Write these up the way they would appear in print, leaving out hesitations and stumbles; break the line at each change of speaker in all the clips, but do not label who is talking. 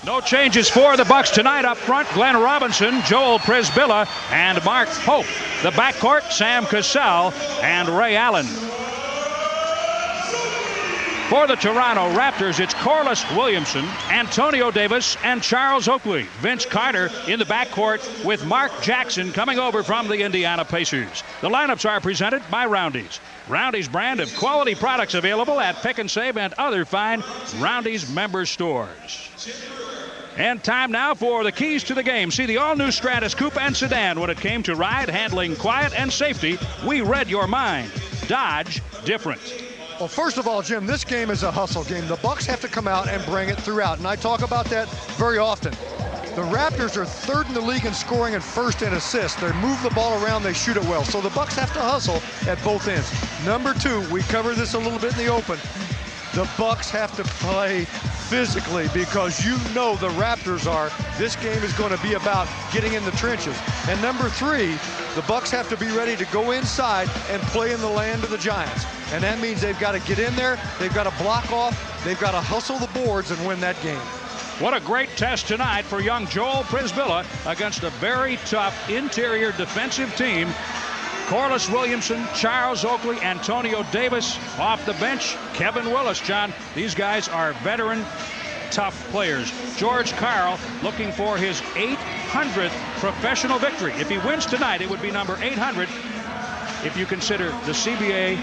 No changes for the Bucks tonight. Up front, Glenn Robinson, Joel Przybilla, and Mark Pope. The backcourt, Sam Cassell and Ray Allen. For the Toronto Raptors, it's Corliss Williamson, Antonio Davis, and Charles Oakley. Vince Carter in the backcourt with Mark Jackson coming over from the Indiana Pacers. The lineups are presented by Roundy's. Roundy's brand of quality products available at Pick and Save and other fine Roundy's member stores. And time now for the keys to the game. See the all-new Stratus Coupe and Sedan. When it came to ride, handling, quiet, and safety, we read your mind. Dodge, different.
Well, first of all, Jim, this game is a hustle game. The Bucks have to come out and bring it throughout, and I talk about that very often. The Raptors are third in the league in scoring and first in assists. They move the ball around, they shoot it well. So the Bucks have to hustle at both ends. Number two, we covered this a little bit in the open. The Bucks have to play physically because you know the Raptors are. This game is going to be about getting in the trenches. And number three, the Bucks have to be ready to go inside and play in the land of the Giants. And that means they've got to get in there, they've got to block off, they've got to hustle the boards and win that game.
What a great test tonight for young Joel Przybilla against a very tough interior defensive team. Corliss Williamson, Charles Oakley, Antonio Davis off the bench, Kevin Willis. John, these guys are veteran, tough players. George Karl looking for his 800th professional victory. If he wins tonight, it would be number 800 if you consider the CBA,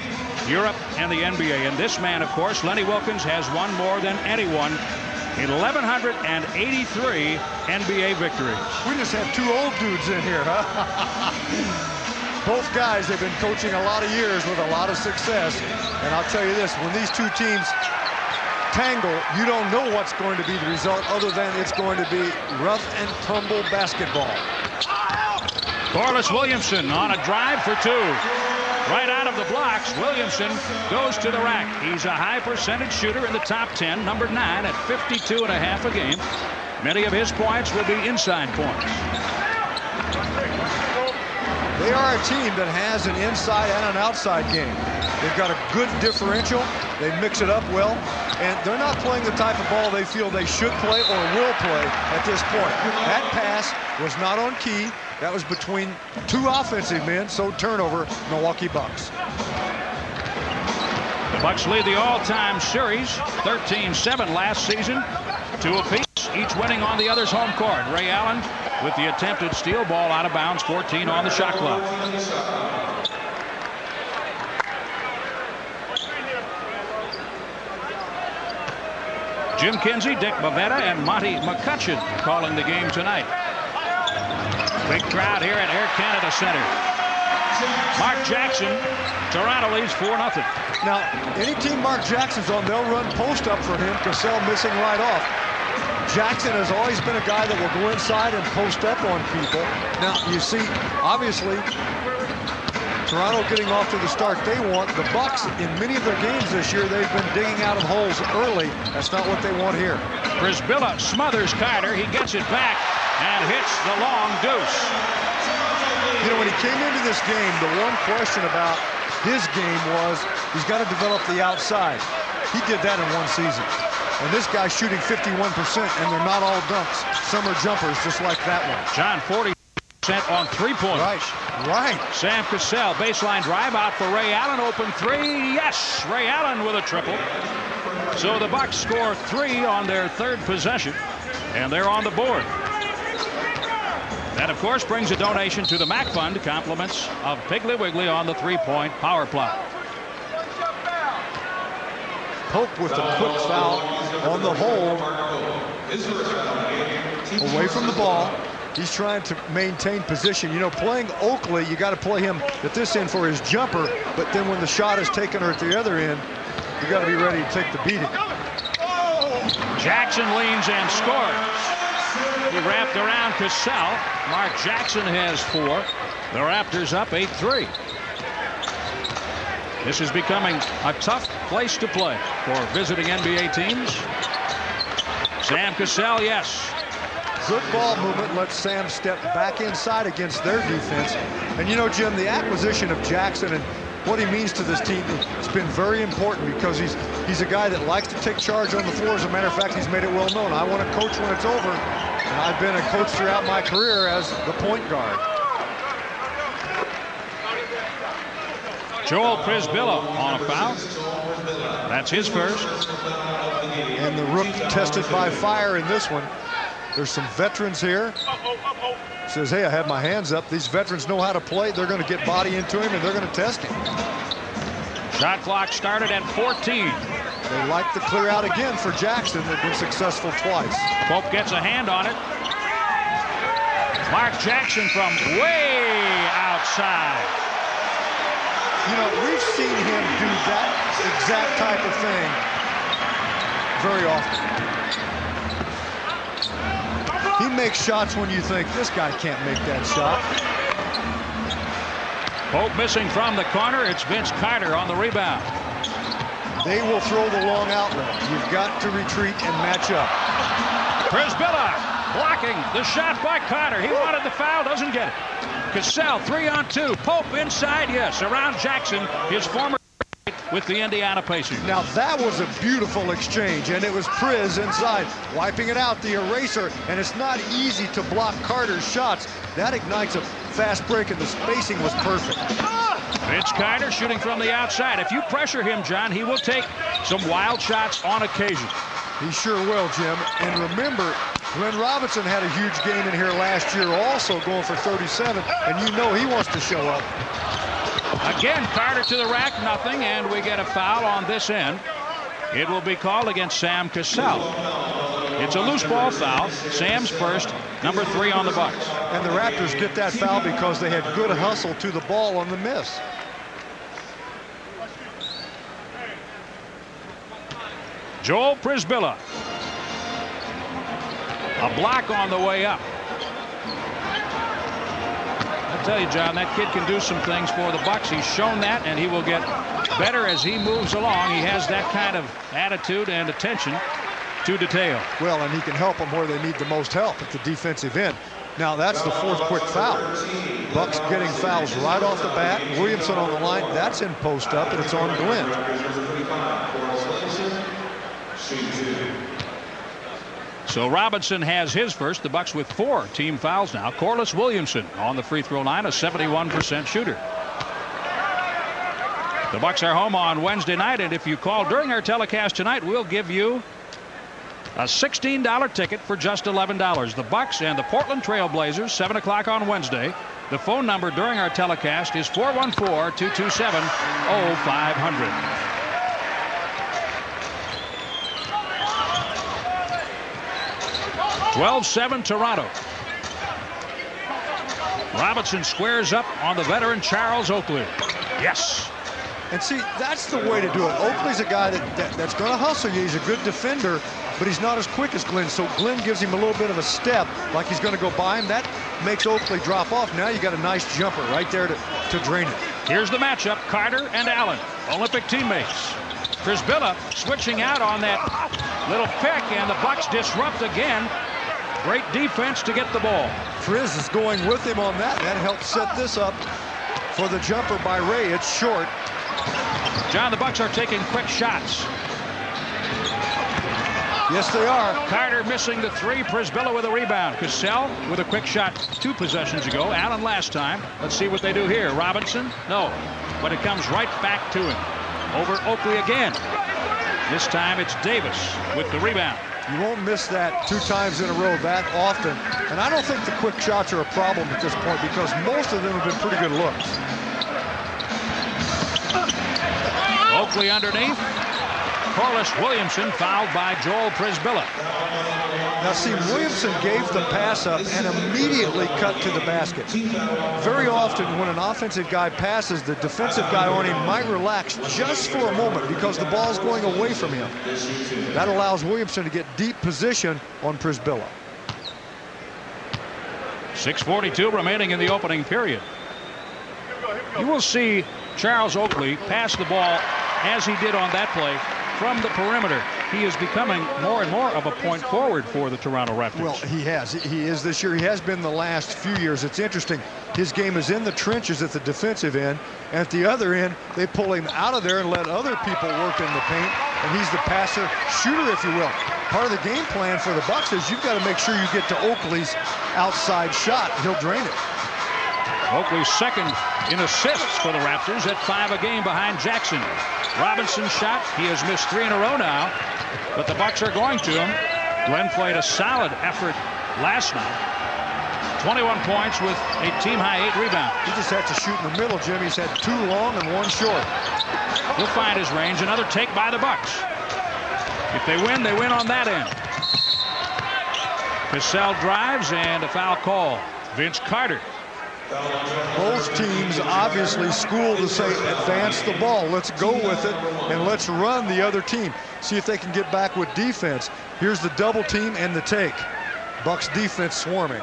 Europe, and the NBA. And this man, of course, Lenny Wilkins, has won more than anyone in 1,183 NBA victories.
We just have two old dudes in here, huh? Both guys have been coaching a lot of years with a lot of success. And I'll tell you this, when these two teams tangle, you don't know what's going to be the result other than it's going to be rough and tumble basketball.
Corliss Williamson on a drive for two. Right out of the blocks, Williamson goes to the rack. He's a high percentage shooter in the top 10, number 9 at 52.5 a game. Many of his points will be inside points.
They are a team that has an inside and an outside game. They've got a good differential. They mix it up well. And they're not playing the type of ball they feel they should play or will play at this point. That pass was not on key. That was between two offensive men, so turnover, Milwaukee Bucks.
The Bucks lead the all-time series, 13-7 last season, 2 apiece, each winning on the other's home court. Ray Allen with the attempted steal, ball out of bounds, 14 on the shot clock. Jim Kinsey, Dick Bavetta, and Monty McCutcheon calling the game tonight. Big crowd here at Air Canada Center. Mark Jackson, Toronto leads 4-0.
Now, any team Mark Jackson's on, they'll run post up for him. Cassell missing right off. Jackson has always been a guy that will go inside and post up on people. Now, you see, obviously, Toronto getting off to the start they want. The Bucks, in many of their games this year, they've been digging out of holes early. That's not what they want here.
Przybilla smothers Carter. He gets it back and hits the long deuce.
You know, when he came into this game, the one question about his game was he's got to develop the outside. He did that in one season. And this guy's shooting 51%, and they're not all dunks. Some are jumpers, just like that one.
John, 40% on three-pointers.
Right.
Sam Cassell, baseline drive out for Ray Allen. Open three. Yes, Ray Allen with a triple. So the Bucks score 3 on their third possession, and they're on the board. That, of course, brings a donation to the MAC Fund. Compliments of Piggly Wiggly on the three-point power play.
Pope with the quick foul on the hole. Away from the ball. He's trying to maintain position. You know, playing Oakley, you got to play him at this end for his jumper, but then when the shot is taken or at the other end, you got to be ready to take the beating.
Jackson leans and scores. He wrapped around Cassell. Mark Jackson has 4. The Raptors up 8-3. This is becoming a tough place to play for visiting NBA teams. Sam Cassell, yes.
Good ball movement lets Sam step back inside against their defense. And you know, Jim, the acquisition of Jackson and what he means to this team. It's been very important because he's a guy that likes to take charge on the floor. As a matter of fact, he's made it well known. I want to coach when it's over, and I've been a coach throughout my career as the point guard.
Joel Przybilla on a foul. That's his first.
And the Rook tested by fire in this one. There's some veterans here. Says, hey, I have my hands up. These veterans know how to play. They're going to get body into him, and they're going to test him.
Shot clock started at 14.
They like to clear out again for Jackson. They've been successful twice.
Pope gets a hand on it. Mark Jackson from way outside.
You know, we've seen him do that exact type of thing very often. He makes shots when you think, this guy can't make that shot.
Pope missing from the corner. It's Vince Carter on the rebound.
They will throw the long outlet. You've got to retreat and match up.
Przybilla blocking the shot by Carter. He wanted the foul, doesn't get it. Cassell 3-on-2. Pope inside, yes, around Jackson, his former with the Indiana Pacers.
Now that was a beautiful exchange, and it was Priz inside, wiping it out, the eraser, and it's not easy to block Carter's shots. That ignites a fast break, and the spacing was perfect.
Vince Carter shooting from the outside. If you pressure him, John, he will take some wild shots on occasion.
He sure will, Jim. And remember, Glenn Robinson had a huge game in here last year also, going for 37, and you know he wants to show up.
Again, Carter to the rack, nothing, and we get a foul on this end. It will be called against Sam Cassell. It's a loose ball foul. Sam's first, number 3 on the Bucks.
And the Raptors get that foul because they had good hustle to the ball on the miss.
Joel Przybilla. A block on the way up. I tell you, John, that kid can do some things for the Bucks. He's shown that, and he will get better as he moves along. He has that kind of attitude and attention to detail.
Well, and he can help them where they need the most help at the defensive end. Now, that's the 4th quick foul. Bucks getting fouls right off the bat. Williamson on the line. That's in post up, and it's on Glenn.
So Robinson has his first. The Bucks with 4 team fouls now. Corliss Williamson on the free throw line, a 71% shooter. The Bucks are home on Wednesday night, and if you call during our telecast tonight, we'll give you a $16 ticket for just $11. The Bucks and the Portland Trail Blazers, 7 o'clock on Wednesday. The phone number during our telecast is 414-227-0500. 12-7 Toronto. Robinson squares up on the veteran Charles Oakley. Yes.
And see, that's the way to do it. Oakley's a guy that's going to hustle you. He's a good defender, but he's not as quick as Glenn. So Glenn gives him a little bit of a step, like he's going to go by him. That makes Oakley drop off. Now you got a nice jumper right there to drain it.
Here's the matchup, Carter and Allen, Olympic teammates. Przybilla switching out on that little pick, and the Bucks disrupt again. Great defense to get the ball.
Priz is going with him on that. That helps set this up for the jumper by Ray. It's short.
John, the Bucks are taking quick shots.
Yes, they are.
Carter missing the 3. Przybilla with a rebound. Cassell with a quick shot 2 possessions ago. Allen last time. Let's see what they do here. Robinson? No. But it comes right back to him. Over Oakley again. This time it's Davis with the rebound.
You won't miss that 2 times in a row that often. And I don't think the quick shots are a problem at this point because most of them have been pretty good looks.
Oakley underneath. Corliss Williamson fouled by Joel Przybilla.
Now see, Williamson gave the pass up and immediately cut to the basket. Very often when an offensive guy passes, the defensive guy on him might relax just for a moment because the ball's going away from him. That allows Williamson to get deep position on Przybilla.
6:42 remaining in the opening period. You will see Charles Oakley pass the ball as he did on that play from the perimeter. He is becoming more and more of a point forward for the Toronto Raptors.
Well, he has. He is this year. He has been the last few years. It's interesting. His game is in the trenches at the defensive end. And at the other end, they pull him out of there and let other people work in the paint. And he's the passer, shooter, if you will. Part of the game plan for the Bucks is you've got to make sure you get to Oakley's outside shot. He'll drain it.
Oakley's second in assists for the Raptors at 5 a game behind Jackson. Robinson's shot, he has missed 3 in a row now, but the Bucks are going to him. Glenn played a solid effort last night. 21 points with a team-high 8 rebounds.
He just had to shoot in the middle, Jim. He's had 2 long and 1 short.
He'll find his range. Another take by the Bucks. If they win on that end. Cassell drives and a foul call. Vince Carter.
Both teams obviously schooled to say, advance the ball. Let's go with it, and let's run the other team. See if they can get back with defense. Here's the double team and the take. Bucks defense swarming.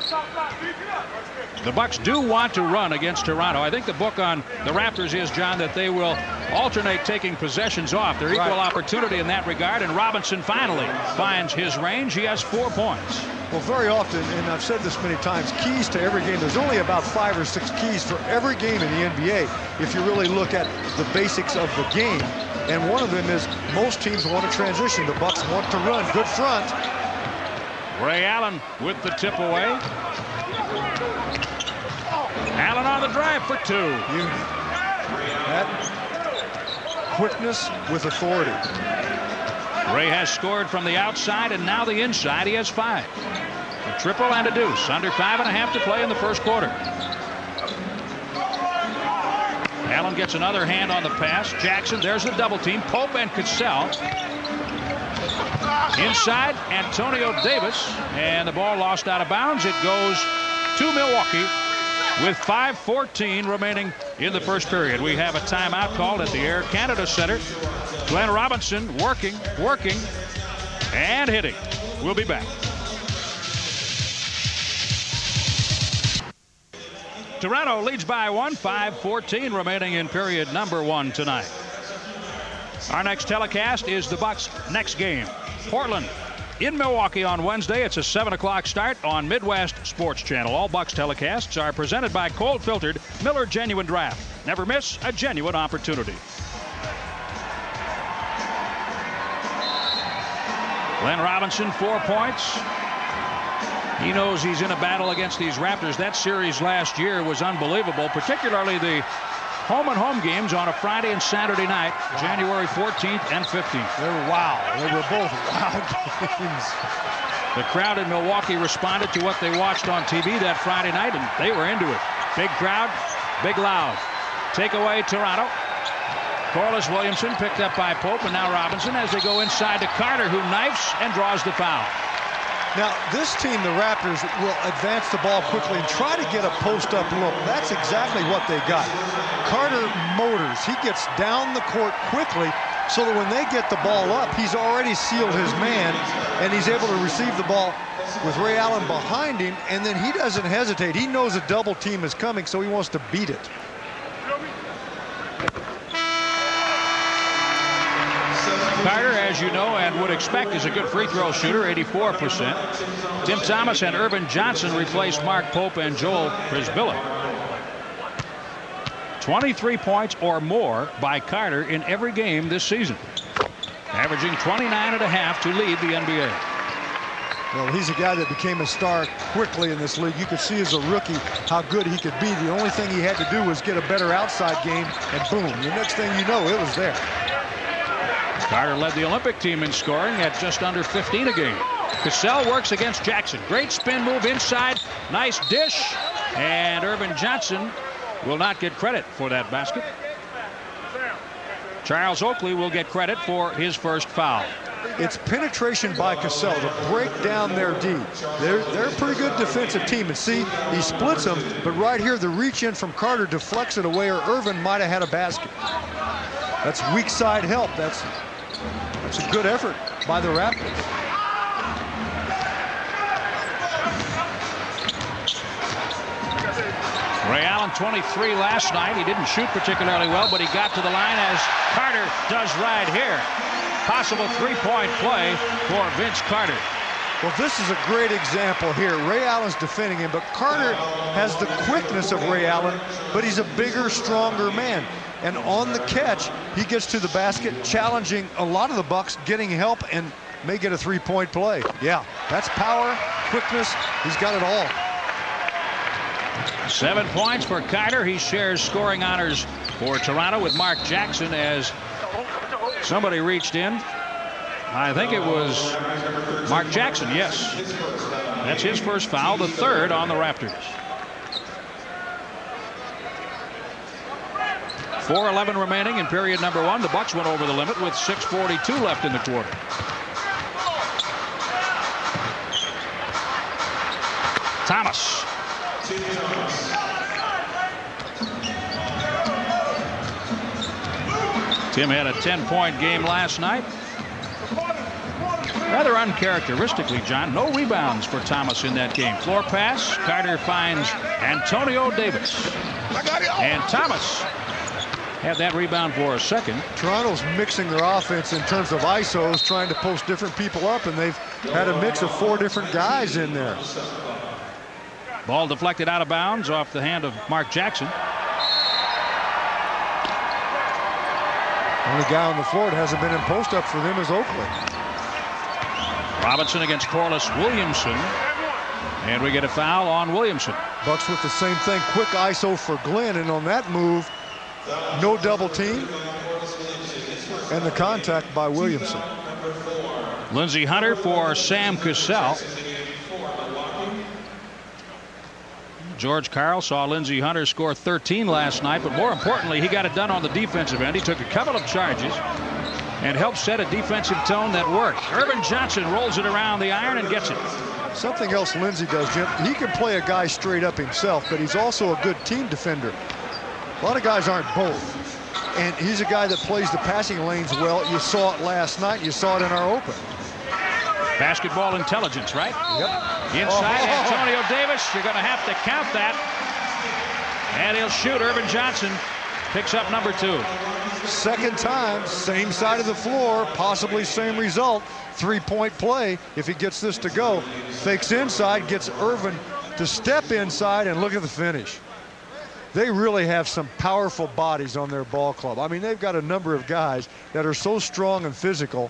The Bucks do want to run against Toronto. I think the book on the Raptors is, John, that they will alternate taking possessions off. They're equal opportunity in that regard, and Robinson finally finds his range. He has 4 points.
Well, very often, and I've said this many times, keys to every game. There's only about 5 or 6 keys for every game in the NBA if you really look at the basics of the game. And one of them is most teams want to transition. The Bucks want to run. Good front.
Ray Allen with the tip away. Allen on the drive for 2.
That quickness with authority.
Ray has scored from the outside, and now the inside. He has 5. A triple and a deuce. Under 5.5 to play in the first quarter. Allen gets another hand on the pass. Jackson, there's the double team. Pope and Cassell. Inside, Antonio Davis, and the ball lost out of bounds. It goes to Milwaukee with 5:14 remaining in the first period. We have a timeout called at the Air Canada Center. Glenn Robinson working, and hitting. We'll be back. Toronto leads by 1, 5:14 remaining in period number 1 tonight. Our next telecast is the Bucks' next game. Portland in Milwaukee on Wednesday. It's a 7 o'clock start on Midwest Sports Channel. All Bucks telecasts are presented by cold filtered Miller Genuine Draft. Never miss a genuine opportunity. Glenn Robinson, 4 points. He knows he's in a battle against these Raptors. That series last year was unbelievable, particularly the home games on a Friday and Saturday night, January 14th and 15th.
They were both wow games.
The crowd in Milwaukee responded to what they watched on TV that Friday night, and they were into it. Big crowd, big loud. Take away Toronto. Corliss Williamson picked up by Pope, and now Robinson as they go inside to Carter, who knifes and draws the foul.
Now, this team, the Raptors, will advance the ball quickly and try to get a post-up look. That's exactly what they got. Carter motors. He gets down the court quickly so that when they get the ball up, he's already sealed his man, and he's able to receive the ball with Ray Allen behind him, and then he doesn't hesitate. He knows a double team is coming, so he wants to beat it.
Carter, as you know and would expect, is a good free throw shooter, 84%. Tim Thomas and Irvin Johnson replaced Mark Pope and Joel Prisbilla. 23 points or more by Carter in every game this season, averaging 29.5 to lead the NBA.
Well, he's a guy that became a star quickly in this league. You could see as a rookie how good he could be. The only thing he had to do was get a better outside game, and boom, the next thing you know, it was there.
Carter led the Olympic team in scoring at just under 15 a game. Cassell works against Jackson. Great spin move inside. Nice dish. And Irvin Johnson will not get credit for that basket. Charles Oakley will get credit for his first foul.
It's penetration by Cassell to break down their D. They're a pretty good defensive team. And see, he splits them, but right here, the reach in from Carter deflects it away, or Irvin might have had a basket. That's weak side help. That's a good effort by the Raptors.
Ray Allen, 23 last night. He didn't shoot particularly well, but he got to the line as Carter does right here. Possible three-point play for Vince Carter.
Well, this is a great example here. Ray Allen's defending him, but Carter has the quickness of Ray Allen, but he's a bigger, stronger man. And on the catch, he gets to the basket, challenging a lot of the Bucks, getting help, and may get a three-point play. Yeah, that's power, quickness. He's got it all.
7 points for Carter. He shares scoring honors for Toronto with Mark Jackson as somebody reached in. I think it was Mark Jackson, yes. That's his first foul, the third on the Raptors. 4:11 remaining in period number 1. The Bucks went over the limit with 6:42 left in the quarter. Thomas. Tim had a 10-point game last night. Rather uncharacteristically, John, no rebounds for Thomas in that game. Floor pass. Carter finds Antonio Davis. And Thomas had that rebound for a second.
Toronto's mixing their offense in terms of ISOs, trying to post different people up, and they've had a mix of 4 different guys in there.
Ball deflected out of bounds off the hand of Mark Jackson.
Only guy on the floor that hasn't been in post-up for them is Oakley.
Robinson against Corliss Williamson. And we get a foul on Williamson.
Bucks with the same thing. Quick ISO for Glenn, and on that move, no double team. And the contact by Williamson.
Lindsey Hunter for Sam Cassell. George Karl saw Lindsey Hunter score 13 last night, but more importantly, he got it done on the defensive end. He took a couple of charges and helped set a defensive tone that worked. Irvin Johnson rolls it around the iron and gets it.
Something else Lindsey does, Jim, he can play a guy straight up himself, but he's also a good team defender. A lot of guys aren't both. And he's a guy that plays the passing lanes well. You saw it last night. You saw it in our open.
Basketball intelligence, right?
Yep.
Inside, Antonio Davis. You're going to have to count that. And he'll shoot. Irvin Johnson picks up number 2.
Second time, same side of the floor, possibly same result. 3-point play if he gets this to go. Fakes inside, gets Irvin to step inside, and look at the finish. They really have some powerful bodies on their ball club. I mean, they've got a number of guys that are so strong and physical.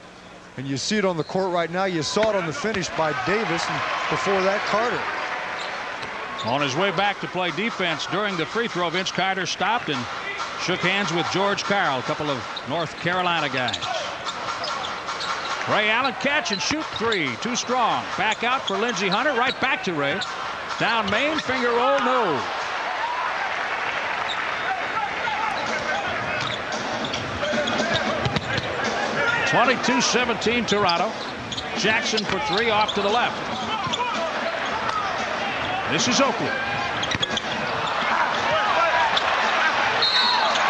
And you see it on the court right now. You saw it on the finish by Davis, and before that, Carter.
On his way back to play defense during the free throw, Vince Carter stopped and shook hands with George Karl, a couple of North Carolina guys. Ray Allen catch and shoot 3. Too strong. Back out for Lindsey Hunter. Right back to Ray. Down main, finger roll, no. (22-17) Toronto. Jackson for 3 off to the left. This is Oakley.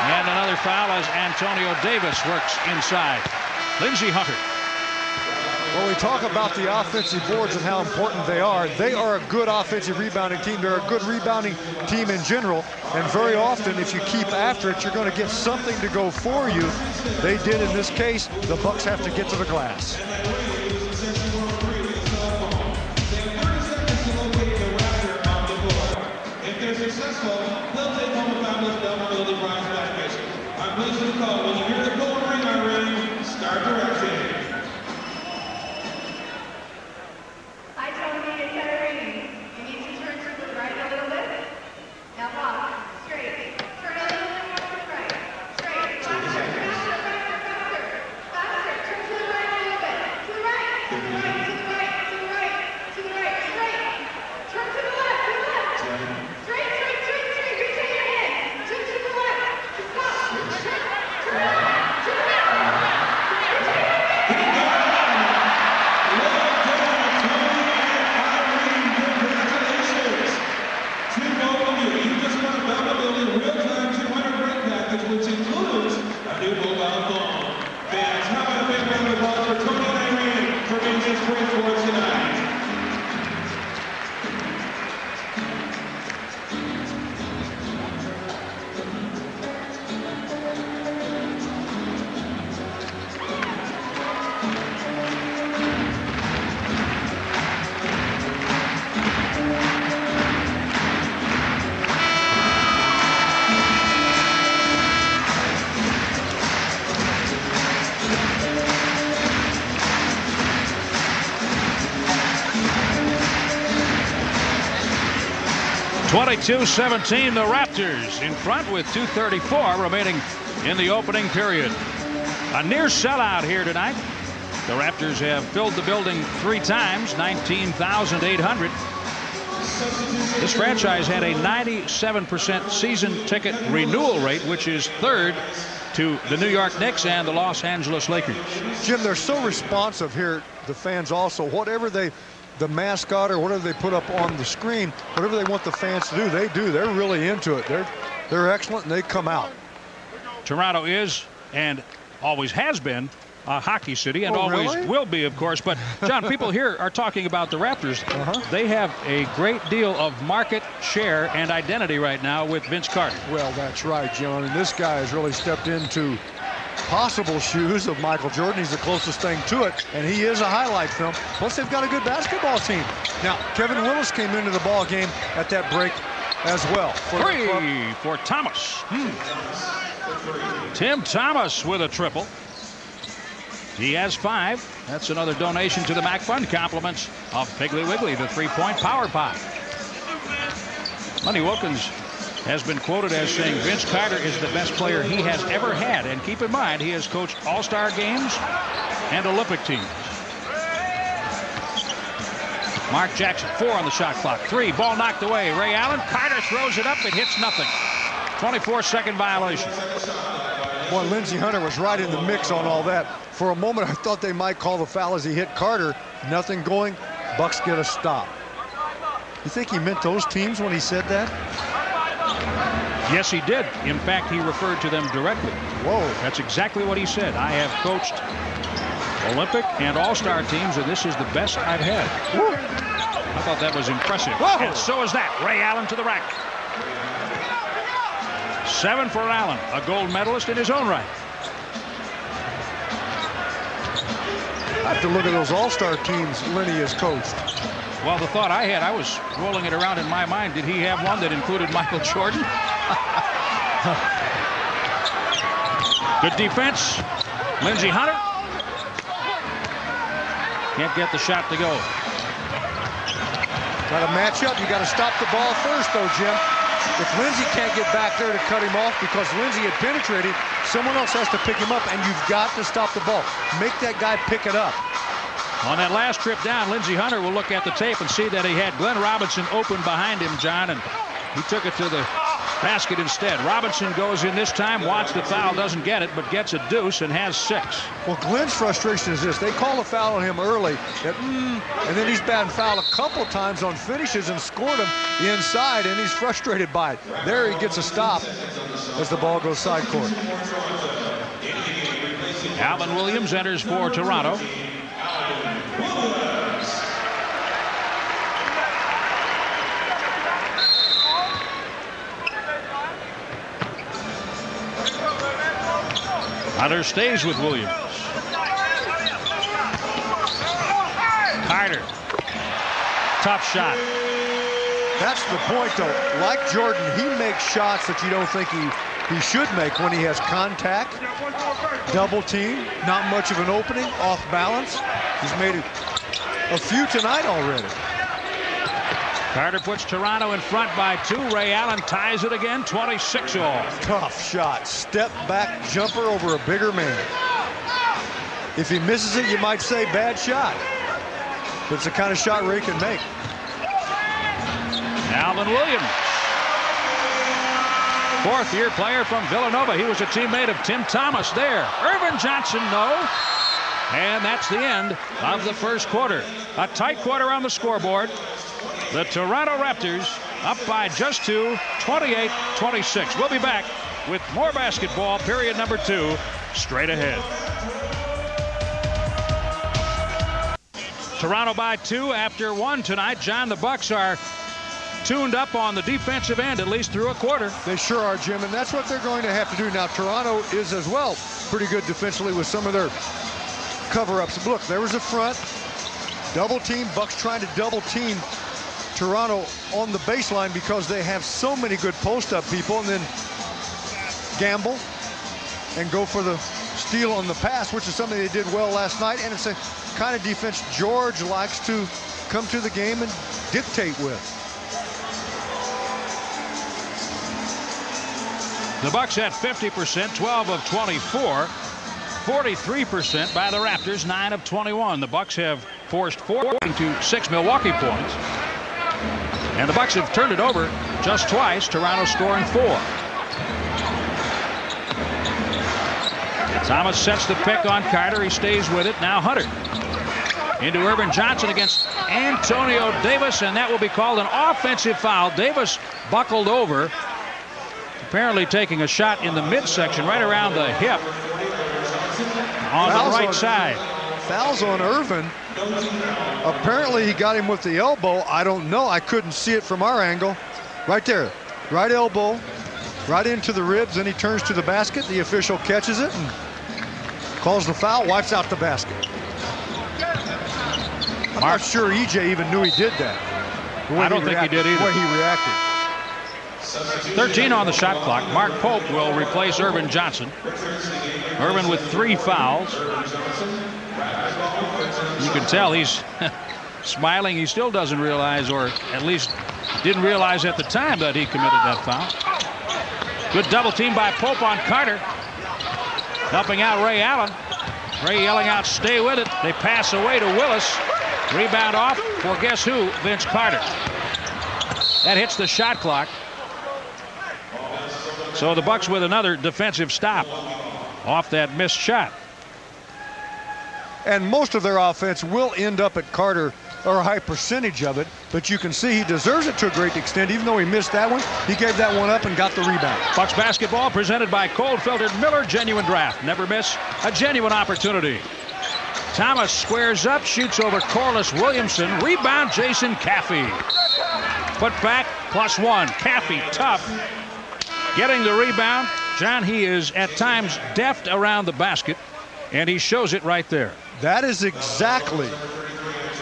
And another foul as Antonio Davis works inside. Lindsey Hunter.
When we talk about the offensive boards and how important they are a good offensive rebounding team. They're a good rebounding team in general. And very often, if you keep after it, you're going to get something to go for you. They did in this case. The Bucks have to get to the glass.
If they're successful, they'll take home a fabulous Delmarva prize package. I'm pleased to call when you hear the goal ring on ring, start directing.
22-17, the Raptors in front with 2:34 remaining in the opening period. A near sellout here tonight. The Raptors have filled the building 3 times, 19,800. This franchise had a 97% season ticket renewal rate, which is 3rd to the New York Knicks and the Los Angeles Lakers.
Jim, they're so responsive here, the fans also. Whatever the mascot or whatever they put up on the screen, whatever they want the fans to do, they do. They're really into it. They're excellent, and they come out.
Toronto is and always has been a hockey city, and always will be, of course. But, John, people here are talking about the Raptors. They have a great deal of market share and identity right now with Vince Carter.
Well, that's right, John. And this guy has really stepped into possible shoes of Michael Jordan. He's the closest thing to it, and he is a highlight film. Plus, they've got a good basketball team. Now, Kevin Willis came into the ball game at that break as well.
3 for Thomas. Tim Thomas with a triple. He has 5. That's another donation to the Mac Fund. Compliments of Piggly Wiggly, the 3-point power pop. Lenny Wilkins has been quoted as saying Vince Carter is the best player he has ever had. And keep in mind, he has coached All-Star games and Olympic teams. Mark Jackson, 4 on the shot clock. 3, ball knocked away. Ray Allen, Carter throws it up. It hits nothing. 24-second violation.
Boy, Lindsey Hunter was right in the mix on all that. For a moment, I thought they might call the foul as he hit Carter. Nothing going. Bucks get a stop. You think he meant those teams when he said that?
Yes, he did. In fact, he referred to them directly.
Whoa.
That's exactly what he said. I have coached Olympic and All-Star teams, and this is the best I've had.
Woo.
I thought that was impressive.
Whoa.
And so is that. Ray Allen to the rack. 7 for Allen, a gold medalist in his own right.
I have to look at those All-Star teams Lenny has coached.
Well, the thought I had, I was rolling it around in my mind. Did he have one that included Michael Jordan? Good defense. Lindsey Hunter. Can't get the shot to go.
Got to match up. You got to stop the ball first, though, Jim. If Lindsey can't get back there to cut him off because Lindsey had penetrated, someone else has to pick him up, and you've got to stop the ball. Make that guy pick it up.
On that last trip down, Lindsey Hunter will look at the tape and see that he had Glenn Robinson open behind him, John, and he took it to the basket instead. Robinson goes in this time, wants the foul, doesn't get it, but gets a deuce and has 6.
Well, Glenn's frustration is this. They call a foul on him early, and then he's batting foul a couple times on finishes and scored him inside, and he's frustrated by it. There he gets a stop as the ball goes side court.
Alvin Williams enters for Toronto. Hunter stays with Williams. Carter. Tough shot.
That's the point, though. Like Jordan, he makes shots that you don't think he should make when he has contact, double team, not much of an opening, off balance. He's made a few tonight already.
Carter puts Toronto in front by 2. Ray Allen ties it again, 26 all.
Tough shot. Step back jumper over a bigger man. If he misses it, you might say bad shot. But it's the kind of shot Ray can make.
Alvin Williams. 4th-year player from Villanova. He was a teammate of Tim Thomas there. Irvin Johnson, no. And that's the end of the first quarter. A tight quarter on the scoreboard. The Toronto Raptors up by just 2, 28-26. We'll be back with more basketball, period number 2, straight ahead. Toronto by 2 after 1 tonight. John, the Bucks are tuned up on the defensive end, at least through a quarter.
They sure are, Jim, and that's what they're going to have to do. Now, Toronto is as well pretty good defensively with some of their cover-ups. Look, there was a front, double team. Bucks trying to double team Toronto on the baseline because they have so many good post-up people, and then gamble and go for the steal on the pass, which is something they did well last night, and it's a kind of defense George likes to come to the game and dictate with.
The Bucks at 50%, 12 of 24. 43% by the Raptors, 9 of 21. The Bucks have forced 4 to 6 Milwaukee points. And the Bucks have turned it over just twice, Toronto scoring 4. Thomas sets the pick on Carter. He stays with it. Now Hunter. Into Irvin Johnson against Antonio Davis, and that will be called an offensive foul. Davis buckled over, apparently taking a shot in the midsection right around the hip on the right side.
Fouls on Irvin. Apparently he got him with the elbow. I don't know. I couldn't see it from our angle. Right there. Right elbow. Right into the ribs. Then he turns to the basket. The official catches it and calls the foul. Wipes out the basket. I'm not sure EJ even knew he did that.
I don't think he did either.
The way he reacted.
13 on the shot clock. Mark Pope will replace Irvin Johnson. Irvin with 3 fouls. You can tell he's smiling. He still doesn't realize, or at least didn't realize at the time, that he committed that foul. Good double team by Pope on Carter. Helping out Ray Allen. Ray yelling out, stay with it. They pass away to Willis. Rebound off for guess who? Vince Carter. That hits the shot clock. So the Bucks with another defensive stop off that missed shot.
And most of their offense will end up at Carter, or a high percentage of it, but you can see he deserves it to a great extent. Even though he missed that one, he gave that one up and got the rebound.
Bucks basketball presented by Cold Filtered Miller Genuine Draft. Never miss a genuine opportunity. Thomas squares up, shoots over Corliss Williamson. Rebound, Jason Caffey. Put back, +1. Caffey, tough. Getting the rebound. John, he is at times deft around the basket, and he shows it right there.
That is exactly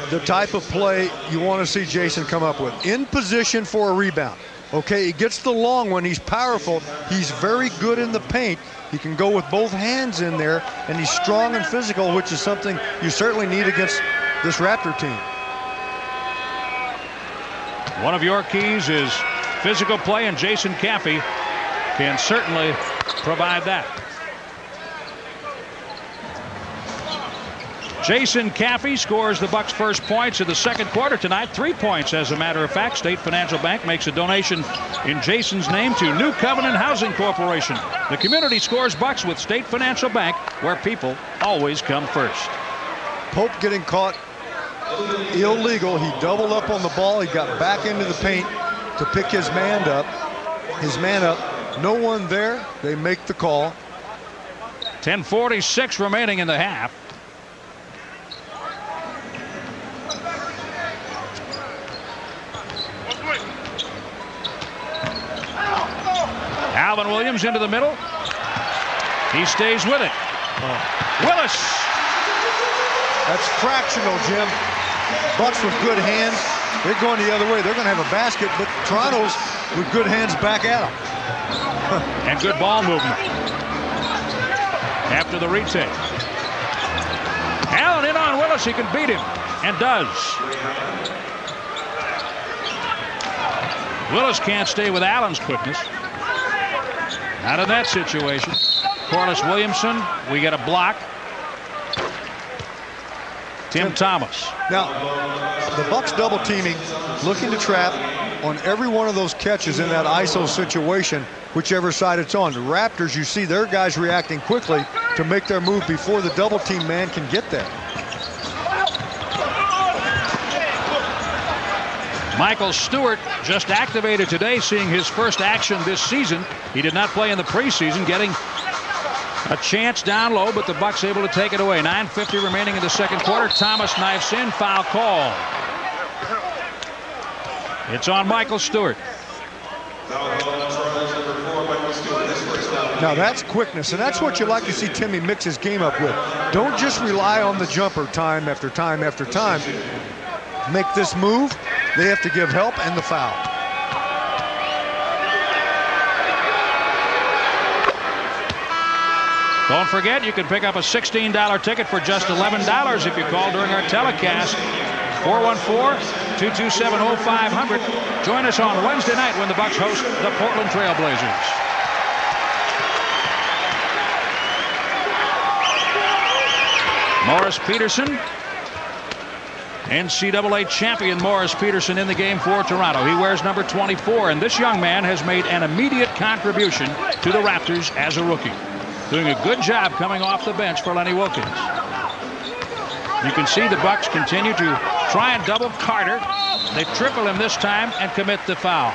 the type of play you want to see Jason come up with. In position for a rebound. Okay, he gets the long one. He's powerful. He's very good in the paint. He can go with both hands in there, and he's strong and physical, which is something you certainly need against this Raptor team.
One of your keys is physical play, and Jason Caffey can certainly provide that. Jason Caffey scores the Bucks' first points of the second quarter tonight. 3 points, as a matter of fact. State Financial Bank makes a donation in Jason's name to New Covenant Housing Corporation. The community scores Bucks with State Financial Bank, where people always come first.
Pope getting caught illegal. He doubled up on the ball. He got back into the paint to pick his man up. No one there. They make the call.
10:46 remaining in the half. Alvin Williams into the middle. He stays with it. Willis.
That's fractional, Jim. Bucks with good hands. They're going the other way. They're going to have a basket, but Toronto's with good hands back at them.
And good ball movement after the retake. Allen in on Willis. He can beat him, and does. Willis can't stay with Allen's quickness. Not in that situation. Corliss Williamson, we get a block. Tim Thomas.
Now, the Bucks double teaming, looking to trap on every one of those catches in that ISO situation, whichever side it's on. The Raptors, you see their guys reacting quickly to make their move before the double team man can get there.
Michael Stewart just activated today, seeing his first action this season. He did not play in the preseason, getting a chance down low, but the Bucks able to take it away. 9:50 remaining in the second quarter. Thomas knifes in, foul call. It's on Michael Stewart.
Now that's quickness, and that's what you like to see Timmy mix his game up with. Don't just rely on the jumper time after time after time. Make this move. They have to give help and the foul.
Don't forget, you can pick up a $16 ticket for just $11 if you call during our telecast. 414-227-0500. Join us on Wednesday night when the Bucks host the Portland Trail Blazers. Morris Peterson, NCAA champion Morris Peterson in the game for Toronto. He wears number 24, and this young man has made an immediate contribution to the Raptors as a rookie. Doing a good job coming off the bench for Lenny Wilkens. You can see the Bucks continue to try and double Carter. They triple him this time and commit the foul.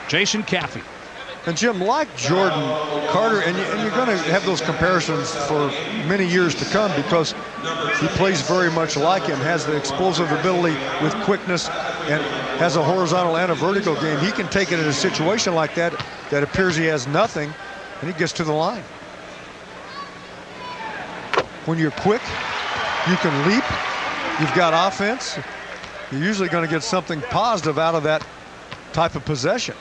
Jason Caffey.
And Jim, like Jordan, Carter, and you're going to have those comparisons for many years to come because he plays very much like him, has the explosive ability with quickness, and has a horizontal and a vertical game. He can take it in a situation like that that appears he has nothing, and he gets to the line. When you're quick, you can leap, you've got offense, you're usually going to get something positive out of that type of possession.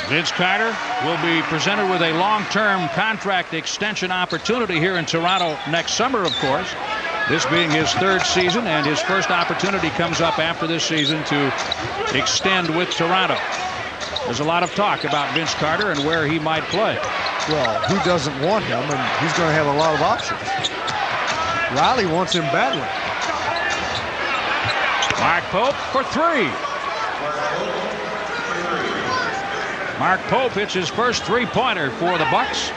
Vince Carter will be presented with a long-term contract extension opportunity here in Toronto next summer, of course. This being his third season, and his first opportunity comes up after this season to extend with Toronto. There's a lot of talk about Vince Carter and where he might play.
Well, who doesn't want him? And he's going to have a lot of options. Riley wants him badly.
Mark Pope for three. Mark Pope hits his first three-pointer for the Bucks,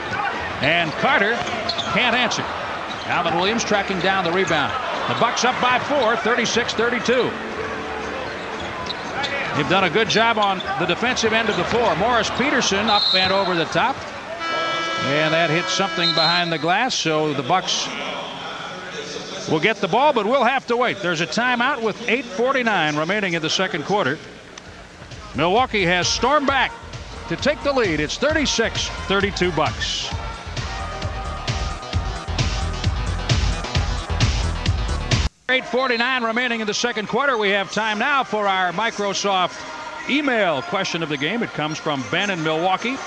and Carter can't answer. Alvin Williams tracking down the rebound. The Bucks up by 4, 36-32. They've done a good job on the defensive end of the floor. Morris Peterson up and over the top, and that hits something behind the glass, so the Bucks will get the ball, but we'll have to wait. There's a timeout with 8:49 remaining in the second quarter. Milwaukee has stormed back to take the lead. It's 36-32 Bucks. $8:49 remaining in the second quarter. We have time now for our Microsoft email question of the game. It comes from Ben in Milwaukee,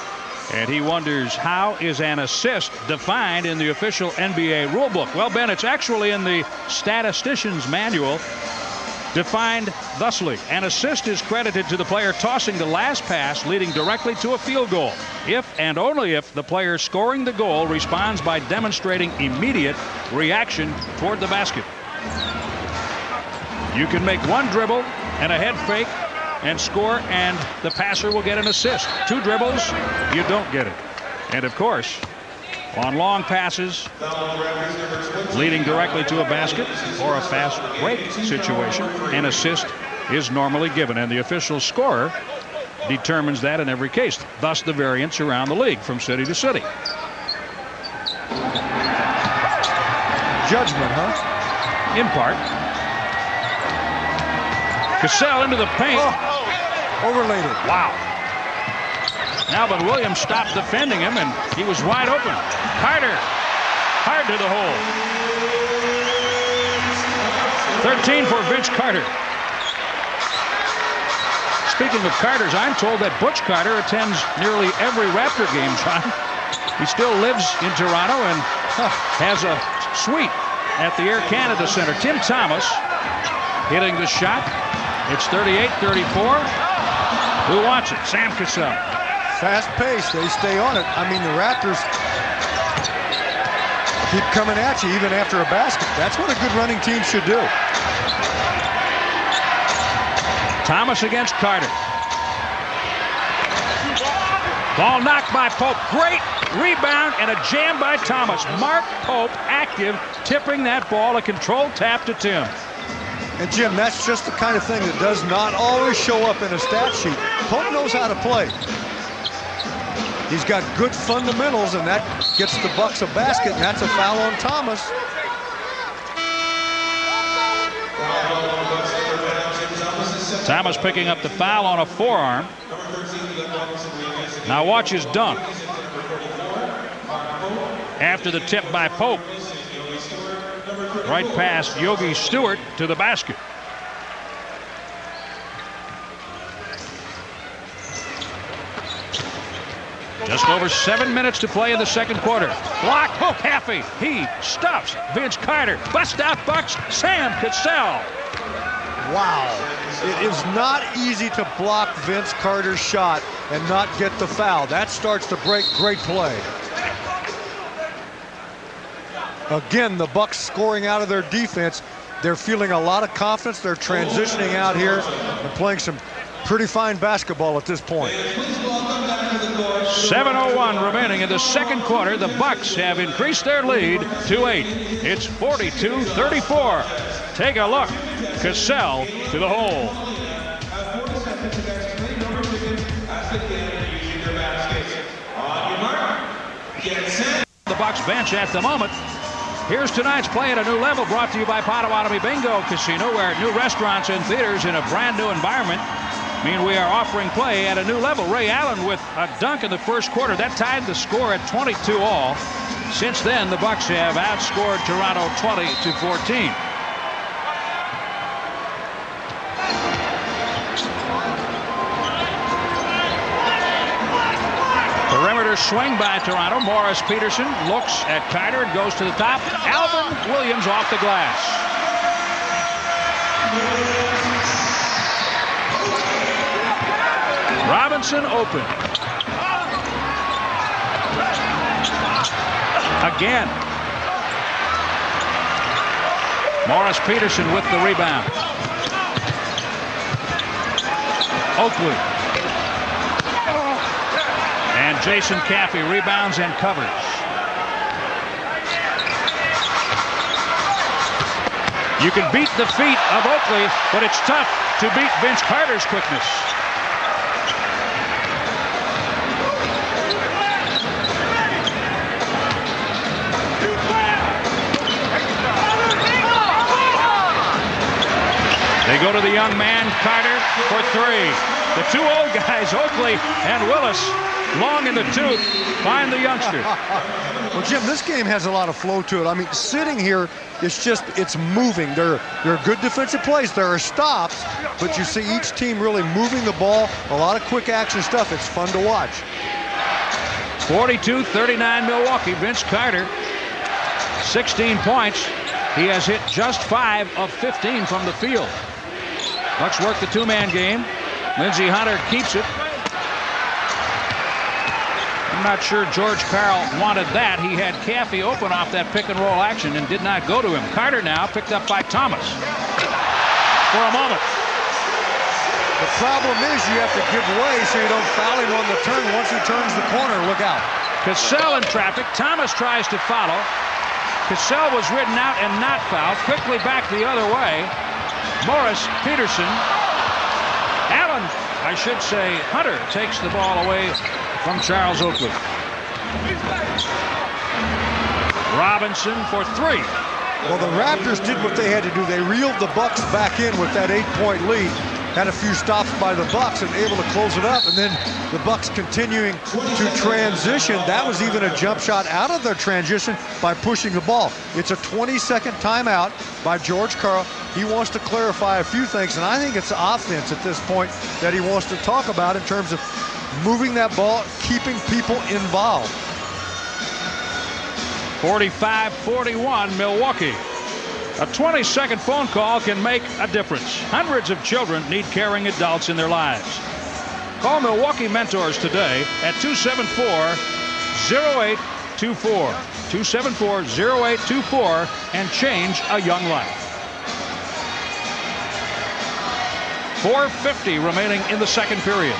and he wonders, how is an assist defined in the official NBA rulebook? Well, Ben, it's actually in the statistician's manual, defined thusly: an assist is credited to the player tossing the last pass leading directly to a field goal, if and only if the player scoring the goal responds by demonstrating immediate reaction toward the basket. You can make one dribble and a head fake and score, and the passer will get an assist. Two dribbles, you don't get it. And of course, on long passes leading directly to a basket or a fast break situation, an assist is normally given, and the official scorer determines that in every case. Thus the variance around the league from city to city.
Judgment, huh?
In part. Cassell into the paint.
Oh, overlaid it.
Wow. Alvin Williams stopped defending him, and he was wide open. Carter, hard to the hole. 13 for Vince Carter. Speaking of Carters, I'm told that Butch Carter attends nearly every Raptor game, John. He still lives in Toronto and has a suite at the Air Canada Center. Tim Thomas hitting the shot. It's 38-34. Who wants it? Sam Cassell.
Fast pace. They stay on it. I mean, the Raptors keep coming at you even after a basket. That's what a good running team should do.
Thomas against Carter. Ball knocked by Pope. Great rebound and a jam by Thomas. Mark Pope active, tipping that ball. A controlled tap to Tim.
And Jim, that's just the kind of thing that does not always show up in a stat sheet. Pope knows how to play. He's got good fundamentals, and that gets the Bucks a basket, and that's a foul on Thomas.
Thomas picking up the foul on a forearm. Now watch his dunk. After the tip by Pope. Right past Yogi Stewart to the basket. Just over 7 minutes to play in the second quarter. Block, Hook, Haffey. He stuffs Vince Carter. Bust out Bucks, Sam Cassell.
Wow. It is not easy to block Vince Carter's shot and not get the foul. That starts to break. Great play. Again, the Bucks scoring out of their defense. They're feeling a lot of confidence. They're transitioning out here and playing some pretty fine basketball at this point.
7:01 remaining in the second quarter. The Bucks have increased their lead to 8. It's 42-34. Take a look. Cassell to the hole. The Bucks bench at the moment. Here's tonight's play at a new level, brought to you by Potawatomi Bingo Casino, where new restaurants and theaters in a brand new environment mean we are offering play at a new level. Ray Allen with a dunk in the first quarter. That tied the score at 22 all. Since then, the Bucks have outscored Toronto 20-14. Perimeter swing by Toronto. Morris Peterson looks at Carter and goes to the top. Alvin Williams off the glass. Robinson open. Again. Morris Peterson with the rebound. Oakley. And Jason Caffey rebounds and covers. You can beat the feet of Oakley, but it's tough to beat Vince Carter's quickness. They go to the young man, Carter, for three. The two old guys, Oakley and Willis, long in the tooth, find the youngster.
Well, Jim, this game has a lot of flow to it. I mean, sitting here, it's moving. There are good defensive plays. There are stops, but you see each team really moving the ball. A lot of quick action stuff. It's fun to watch.
42-39 Milwaukee. Vince Carter, 16 points. He has hit just 5 of 15 from the field. Bucks work the two-man game. Lindsey Hunter keeps it. I'm not sure George Karl wanted that. He had Caffey open off that pick-and-roll action and did not go to him. Carter now picked up by Thomas for a moment.
The problem is you have to give way so you don't foul him on the turn. Once he turns the corner, look out.
Cassell in traffic. Thomas tries to follow. Cassell was ridden out and not fouled. Quickly back the other way. Morris Peterson. Allen, I should say, Hunter takes the ball away from Charles Oakley. Robinson for three.
Well, the Raptors did what they had to do. They reeled the Bucks back in with that 8-point lead. Had a few stops by the Bucks and able to close it up. And then the Bucks continuing to transition. That was even a jump shot out of their transition by pushing the ball. It's a 20-second timeout by George Karl. He wants to clarify a few things, and I think it's offense at this point that he wants to talk about in terms of moving that ball, keeping people involved.
45-41 Milwaukee. A 20-second phone call can make a difference. Hundreds of children need caring adults in their lives. Call Milwaukee Mentors today at 274-0824. 274-0824 and change a young life. 4:50 remaining in the second period.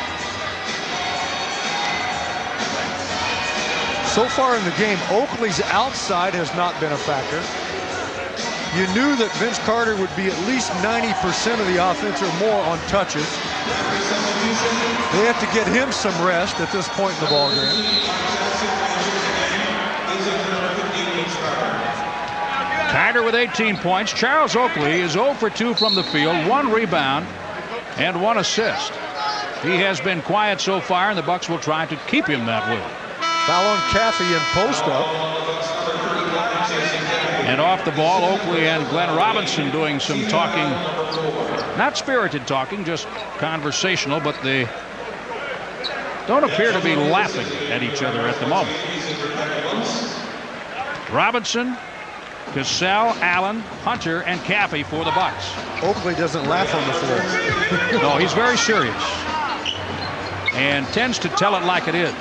So far in the game, Oakley's outside has not been a factor. You knew that Vince Carter would be at least 90% of the offense or more on touches. They have to get him some rest at this point in the ball game.
Carter with 18 points. Charles Oakley is 0 for 2 from the field, 1 rebound and 1 assist. He has been quiet so far, and the Bucks will try to keep him that way.
Foul on Caffey in post-up.
And off the ball, Oakley and Glenn Robinson doing some talking. Not spirited talking, just conversational, but they don't appear to be laughing at each other at the moment. Robinson, Cassell, Allen, Hunter, and Caffey for the Bucks.
Oakley doesn't laugh on the floor.
No, he's very serious and tends to tell it like it is.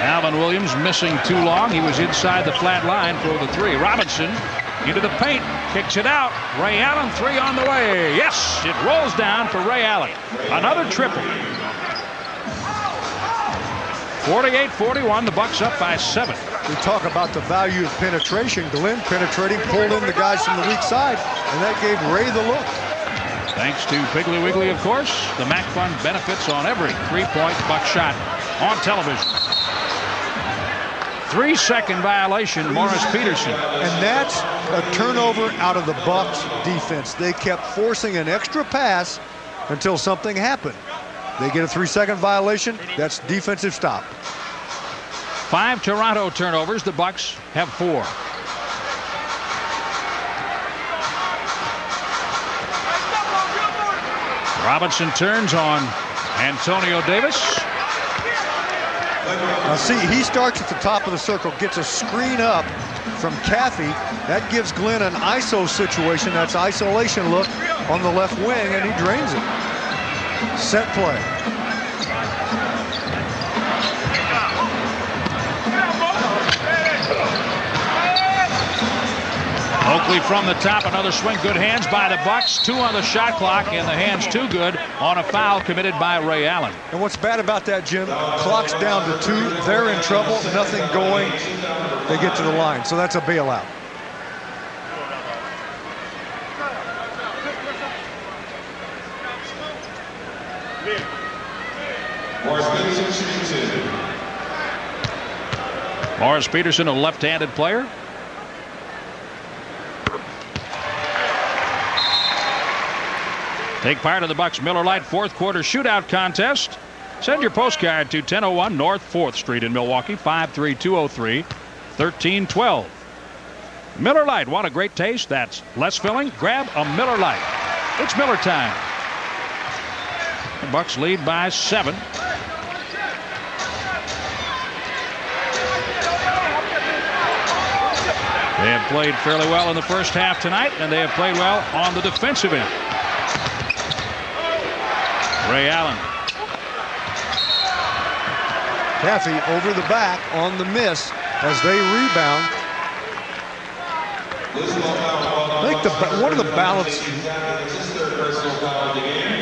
Alvin Williams missing too long. He was inside the flat line for the three. Robinson into the paint, kicks it out. Ray Allen, three on the way. Yes, it rolls down for Ray Allen. Another triple. 48-41, the Bucks up by 7.
We talk about the value of penetration. Glenn penetrating, pulled in the guys from the weak side, and that gave Ray the look.
Thanks to Piggly Wiggly, of course. The MAC Fund benefits on every three-point Buck shot on television. 3-second violation, Morris Peterson.
And that's a turnover out of the Bucks defense. They kept forcing an extra pass until something happened. They get a 3-second violation. That's defensive stop.
5 Toronto turnovers. The Bucks have 4. Robinson turns on Antonio Davis.
Now see, he starts at the top of the circle, gets a screen up from Caffey. That gives Glenn an ISO situation. That's isolation look on the left wing, and he drains it. Set play.
Oakley from the top, another swing. Good hands by the Bucks. 2 on the shot clock, and the hands too good on a foul committed by Ray Allen.
And what's bad about that, Jim, clock's down to 2. They're in trouble, nothing going. They get to the line, so that's a bailout.
Morris Peterson, a left-handed player. Take part in the Bucks Miller Lite fourth quarter shootout contest. Send your postcard to 1001 North 4th Street in Milwaukee, 53203 1312. Miller Lite, want a great taste that's less filling? Grab a Miller Lite. It's Miller time. The Bucks lead by 7. They have played fairly well in the first half tonight, and they have played well on the defensive end. Ray Allen.
Caffey over the back on the miss as they rebound. I think one of the balance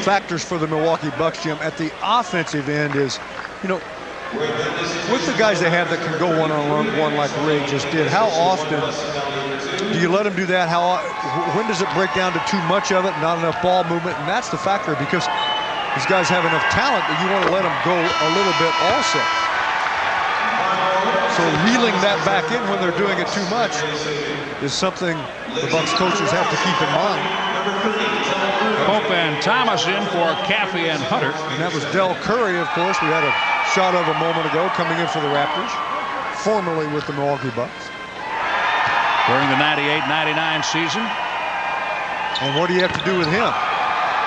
factors for the Milwaukee Bucks, Jim, at the offensive end is, you know, with the guys they have that can go one-on-one like Ray just did, how often do you let them do that? When does it break down to too much of it, not enough ball movement? And that's the factor, because these guys have enough talent that you want to let them go a little bit also. So reeling that back in when they're doing it too much is something the Bucks coaches have to keep in mind.
Pope and Thomas in for Caffey and Hunter.
And that was Del Curry, of course. We had a shot of a moment ago coming in for the Raptors, formerly with the Milwaukee Bucks.
During the 98-99 season.
And what do you have to do with him?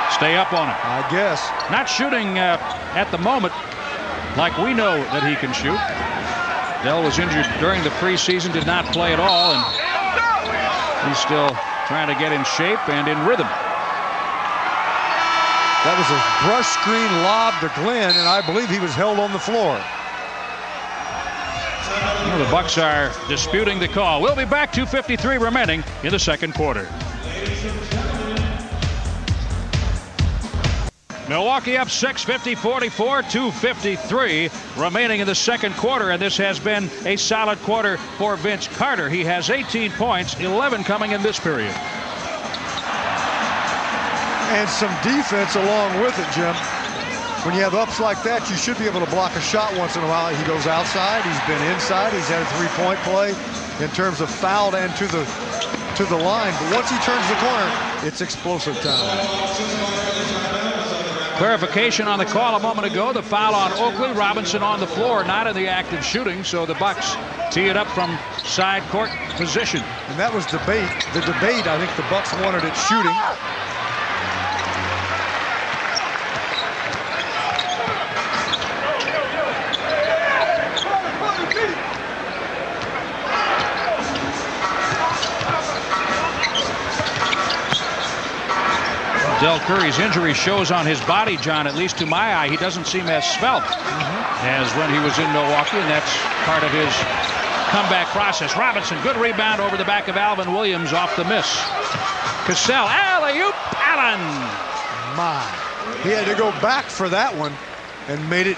Stay up on it.
I guess.
Not shooting at the moment like we know that he can shoot. Dell was injured during the preseason, did not play at all, and he's still trying to get in shape and in rhythm.
That was a brush screen lob to Glenn, and I believe he was held on the floor.
Well, the Bucks are disputing the call. We'll be back. 2:53 remaining in the second quarter. Milwaukee up 6, 50-44, 2:53 remaining in the second quarter, and this has been a solid quarter for Vince Carter. He has 18 points, 11 coming in this period.
And some defense along with it, Jim. When you have ups like that, you should be able to block a shot once in a while. He goes outside, he's been inside, he's had a three-point play in terms of fouled and to the line. But once he turns the corner, it's explosive time.
Clarification on the call a moment ago. The foul on Oakley. Robinson on the floor, not in the act of shooting, so the Bucks tee it up from side court position.
And that was the debate. I think the Bucks wanted it shooting.
Del Curry's injury shows on his body, John, at least to my eye. He doesn't seem as svelte. as when he was in Milwaukee, and that's part of his comeback process. Robinson, good rebound over the back of Alvin Williams off the miss. Cassell, alley-oop, Allen.
My, he had to go back for that one and made it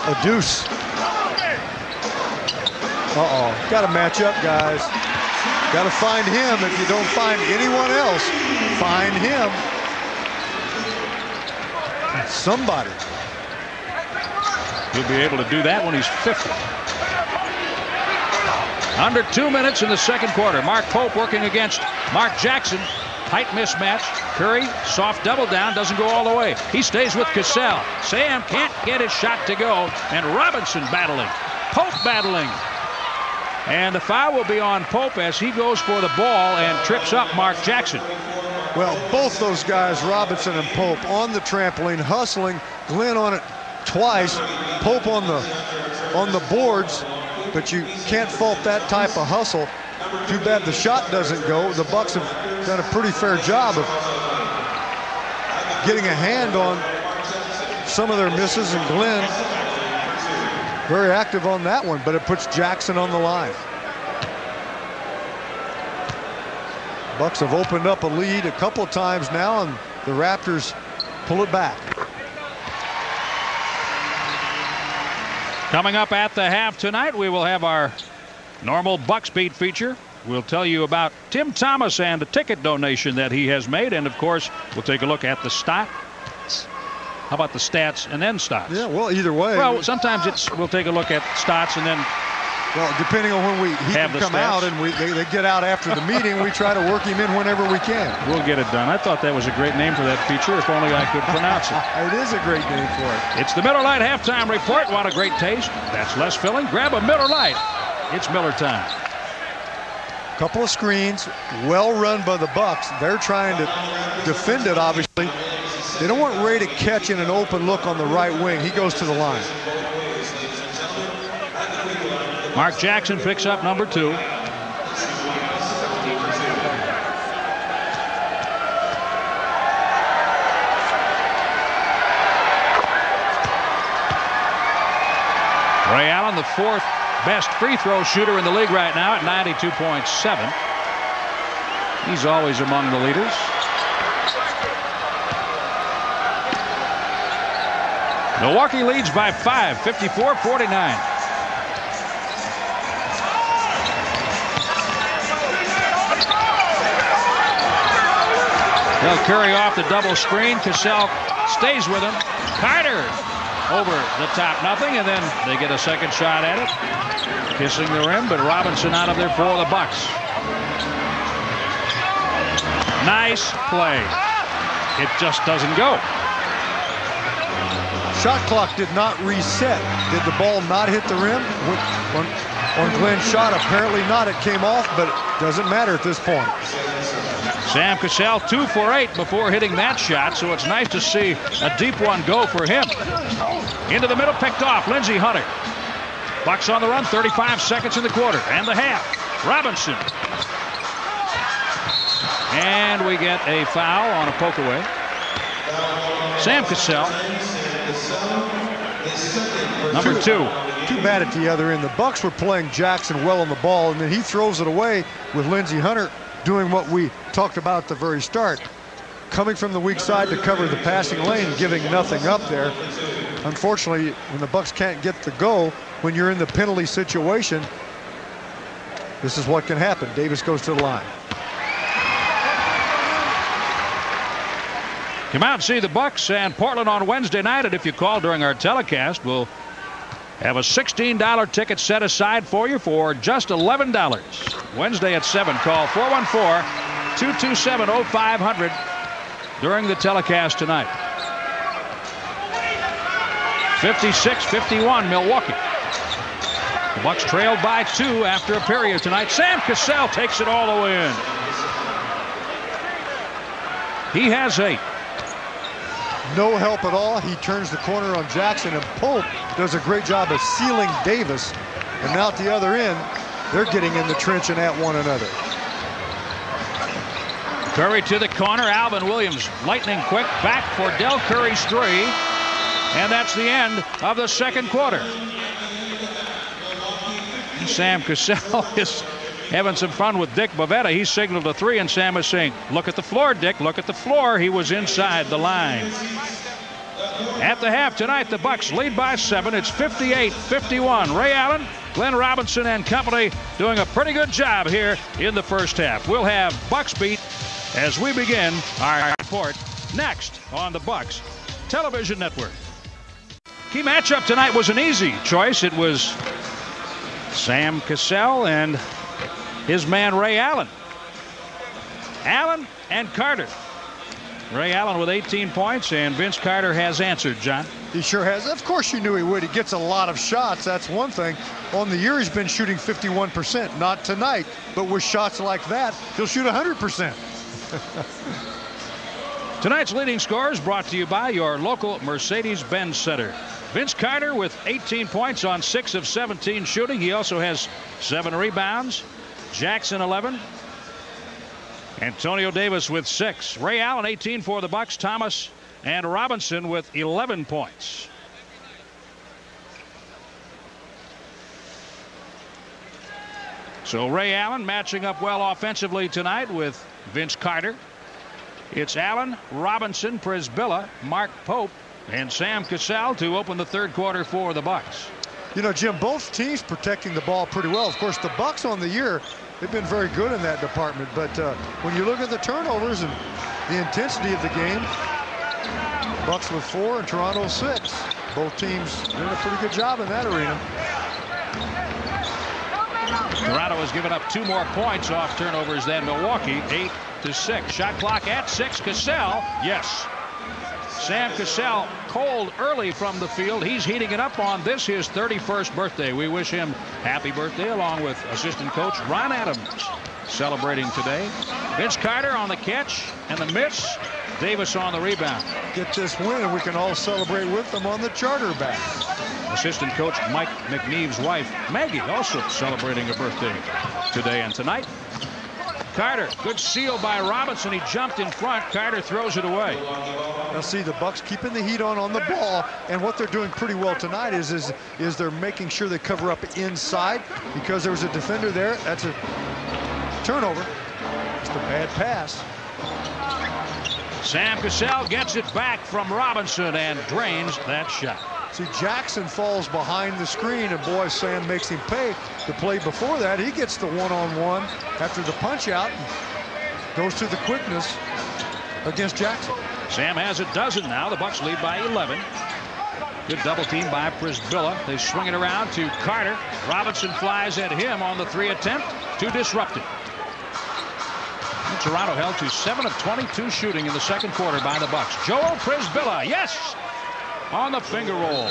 a deuce. Got to match up, guys. Got to find him. If you don't find anyone else, find him. Somebody.
He'll be able to do that when he's 50. Under 2 minutes in the second quarter. Mark Pope working against Mark Jackson. Tight mismatch. Curry, soft double down, doesn't go all the way. He stays with Cassell. Sam can't get his shot to go, and Robinson battling. Pope battling. And the foul will be on Pope as he goes for the ball and trips up Mark Jackson.
Well, both those guys, Robinson and Pope, on the trampoline, hustling. Glenn on it twice. Pope on the boards, but you can't fault that type of hustle. Too bad the shot doesn't go. The Bucks have done a pretty fair job of getting a hand on some of their misses, and Glenn very active on that one, but it puts Jackson on the line. Bucks have opened up a lead a couple of times now, and the Raptors pull it back.
Coming up at the half tonight, we will have our normal Bucks Beat feature. We'll tell you about Tim Thomas and a ticket donation that he has made, and of course we'll take a look at the stats. How about the stats and then stats?
Yeah, well, either way.
Well, sometimes we'll take a look at stats and then.
Well, depending on when he can come out and they get out after the meeting, we try to work him in whenever we can.
We'll get it done. I thought that was a great name for that feature, if only I could pronounce it.
It is a great name for it.
It's the Miller Lite halftime report. Want a great taste? That's less filling. Grab a Miller Lite. It's Miller time.
Couple of screens, well run by the Bucks. They're trying to defend it, obviously. They don't want Ray to catch in an open look on the right wing. He goes to the line.
Mark Jackson picks up number 2. Ray Allen, the 4th best free throw shooter in the league right now at 92.7. He's always among the leaders. Milwaukee leads by 5, 54-49. They'll carry off the double screen. Cassell stays with him. Carter over the top, nothing, and then they get a second shot at it. Kissing the rim, but Robinson out of there for the Bucks. Nice play. It just doesn't go.
Shot clock did not reset. Did the ball not hit the rim? On Glenn's shot, apparently not. It came off, but it doesn't matter at this point.
Sam Cassell 2 for 8 before hitting that shot, so it's nice to see a deep one go for him. Into the middle, picked off, Lindsey Hunter. Bucks on the run, 35 seconds in the quarter and the half. Robinson. And we get a foul on a poke away. Sam Cassell. Number 2.
Too bad at the other end. The Bucks were playing Jackson well on the ball, and then he throws it away with Lindsey Hunter doing what we talked about at the very start. Coming from the weak side to cover the passing lane, giving nothing up there. Unfortunately, when the Bucks can't get the go, when you're in the penalty situation, this is what can happen. Davis goes to the line.
Come out and see the Bucks and Portland on Wednesday night, and if you call during our telecast, we'll have a $16 ticket set aside for you for just $11. Wednesday at 7. Call 414-227-0500 during the telecast tonight. 56-51 Milwaukee. The Bucks trailed by 2 after a period tonight. Sam Cassell takes it all the way in. He has 8.
No help at all. He turns the corner on Jackson, and Pope does a great job of sealing Davis. And now at the other end, they're getting in the trench and at one another.
Curry to the corner. Alvin Williams lightning quick back for Del Curry's 3. And that's the end of the second quarter. Sam Cassell is having some fun with Dick Bavetta. He signaled a three, and Sam is saying, look at the floor, Dick, look at the floor. He was inside the line. At the half tonight, the Bucks lead by 7. It's 58-51. Ray Allen, Glenn Robinson, and company doing a pretty good job here in the first half. We'll have Bucks Beat as we begin our report next on the Bucks Television Network. Key matchup tonight was an easy choice. It was Sam Cassell and his man Ray Allen. Allen and Carter. Ray Allen with 18 points, and Vince Carter has answered, John.
He sure has. Of course you knew he would. He gets a lot of shots. That's one thing. On the year, he's been shooting 51%. Not tonight, but with shots like that, he'll shoot 100%.
Tonight's leading scorers brought to you by your local Mercedes-Benz Center. Vince Carter with 18 points on 6 of 17 shooting. He also has 7 rebounds. Jackson 11. Antonio Davis with 6. Ray Allen 18 for the Bucks. Thomas and Robinson with 11 points. So Ray Allen matching up well offensively tonight with Vince Carter. It's Allen, Robinson, Prisbilla, Mark Pope, and Sam Cassell to open the third quarter for the Bucks.
You know, Jim, both teams protecting the ball pretty well. Of course, the Bucks on the year, they've been very good in that department. But when you look at the turnovers and the intensity of the game, Bucks with 4 and Toronto 6. Both teams doing a pretty good job in that arena.
Toronto has given up 2 more points off turnovers than Milwaukee, 8-6. Shot clock at 6. Cassell, yes. Sam Cassell cold early from the field. He's heating it up on this, his 31st birthday. We wish him happy birthday, along with assistant coach Ron Adams celebrating today. Vince Carter on the catch and the miss. Davis on the rebound.
Get this win and we can all celebrate with them on the charter back.
Assistant coach Mike McNeve's wife Maggie also celebrating a birthday today and tonight. Carter, good seal by Robinson. He jumped in front. Carter throws it away.
Now see, the Bucks keeping the heat on the ball, and what they're doing pretty well tonight is they're making sure they cover up inside because there was a defender there. That's a turnover. Just a bad pass.
Sam Cassell gets it back from Robinson and drains that shot.
See, Jackson falls behind the screen, and boy, Sam makes him pay. The play before that, he gets the one-on-one after the punch-out and goes to the quickness against Jackson.
Sam has a dozen now. The Bucks lead by 11. Good double team by Prisbilla. They swing it around to Carter. Robinson flies at him on the 3 attempt to disrupt it. And Toronto held to 7 of 22 shooting in the second quarter by the Bucks. Joel Prisbilla, yes, on the finger roll.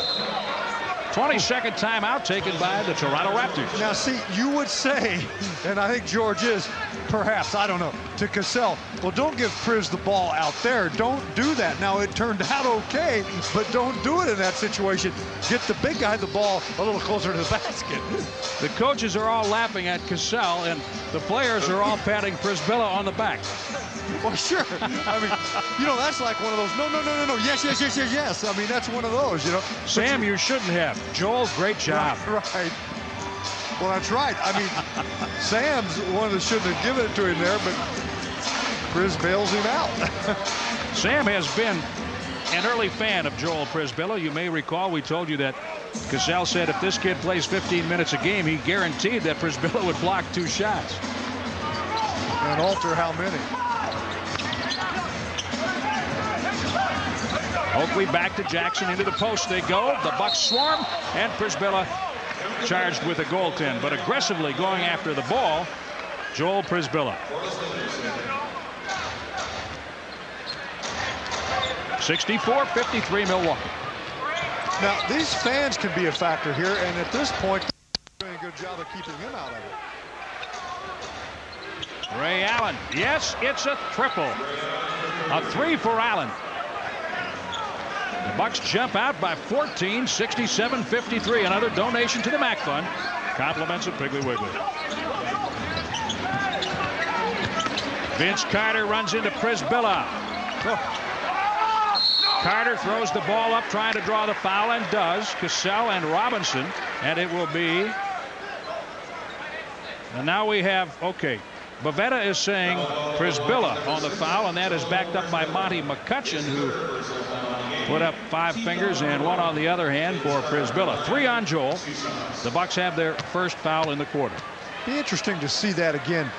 22nd timeout taken by the Toronto Raptors.
Now, see, you would say, and I think George is, perhaps, I don't know, to Cassell, well, don't give Priz the ball out there. Don't do that. Now, it turned out okay, but don't do it in that situation. Get the big guy the ball a little closer to the basket.
The coaches are all laughing at Cassell, and the players are all patting Prisbilla on the back.
Well, sure. I mean, you know, that's like one of those, no, yes. I mean, that's one of those, you know.
Sam, you shouldn't have. Joel, great job.
Right. Well, that's right. I mean, Sam's one that shouldn't have given it to him there, but Priz bails him out.
Sam has been an early fan of Joel Prisbilla. You may recall we told you that Cassell said if this kid plays 15 minutes a game, he guaranteed that Prisbilla would block 2 shots.
And alter how many?
Oakley back to Jackson, into the post they go. The Bucks swarm, and Prisbilla charged with a goaltend, but aggressively going after the ball, Joel Prisbilla. 64-53 Milwaukee.
Now, these fans can be a factor here, and at this point, they're doing a good job of keeping him out of it.
Ray Allen, yes, it's a triple. A 3 for Allen. The Bucks jump out by 14, 67-53. Another donation to the Mac Fund. Compliments of Piggly Wiggly. Vince Carter runs into Prisbilla. Carter throws the ball up trying to draw the foul and does. Cassell and Robinson, and it will be. And now we have, okay, Bavetta is saying Przybilla on the foul, and that is backed up by Monty McCutcheon, who put up 5 fingers and 1 on the other hand for Przybilla. 3 on Joel. The Bucks have their first foul in the quarter.
Be interesting to see that again.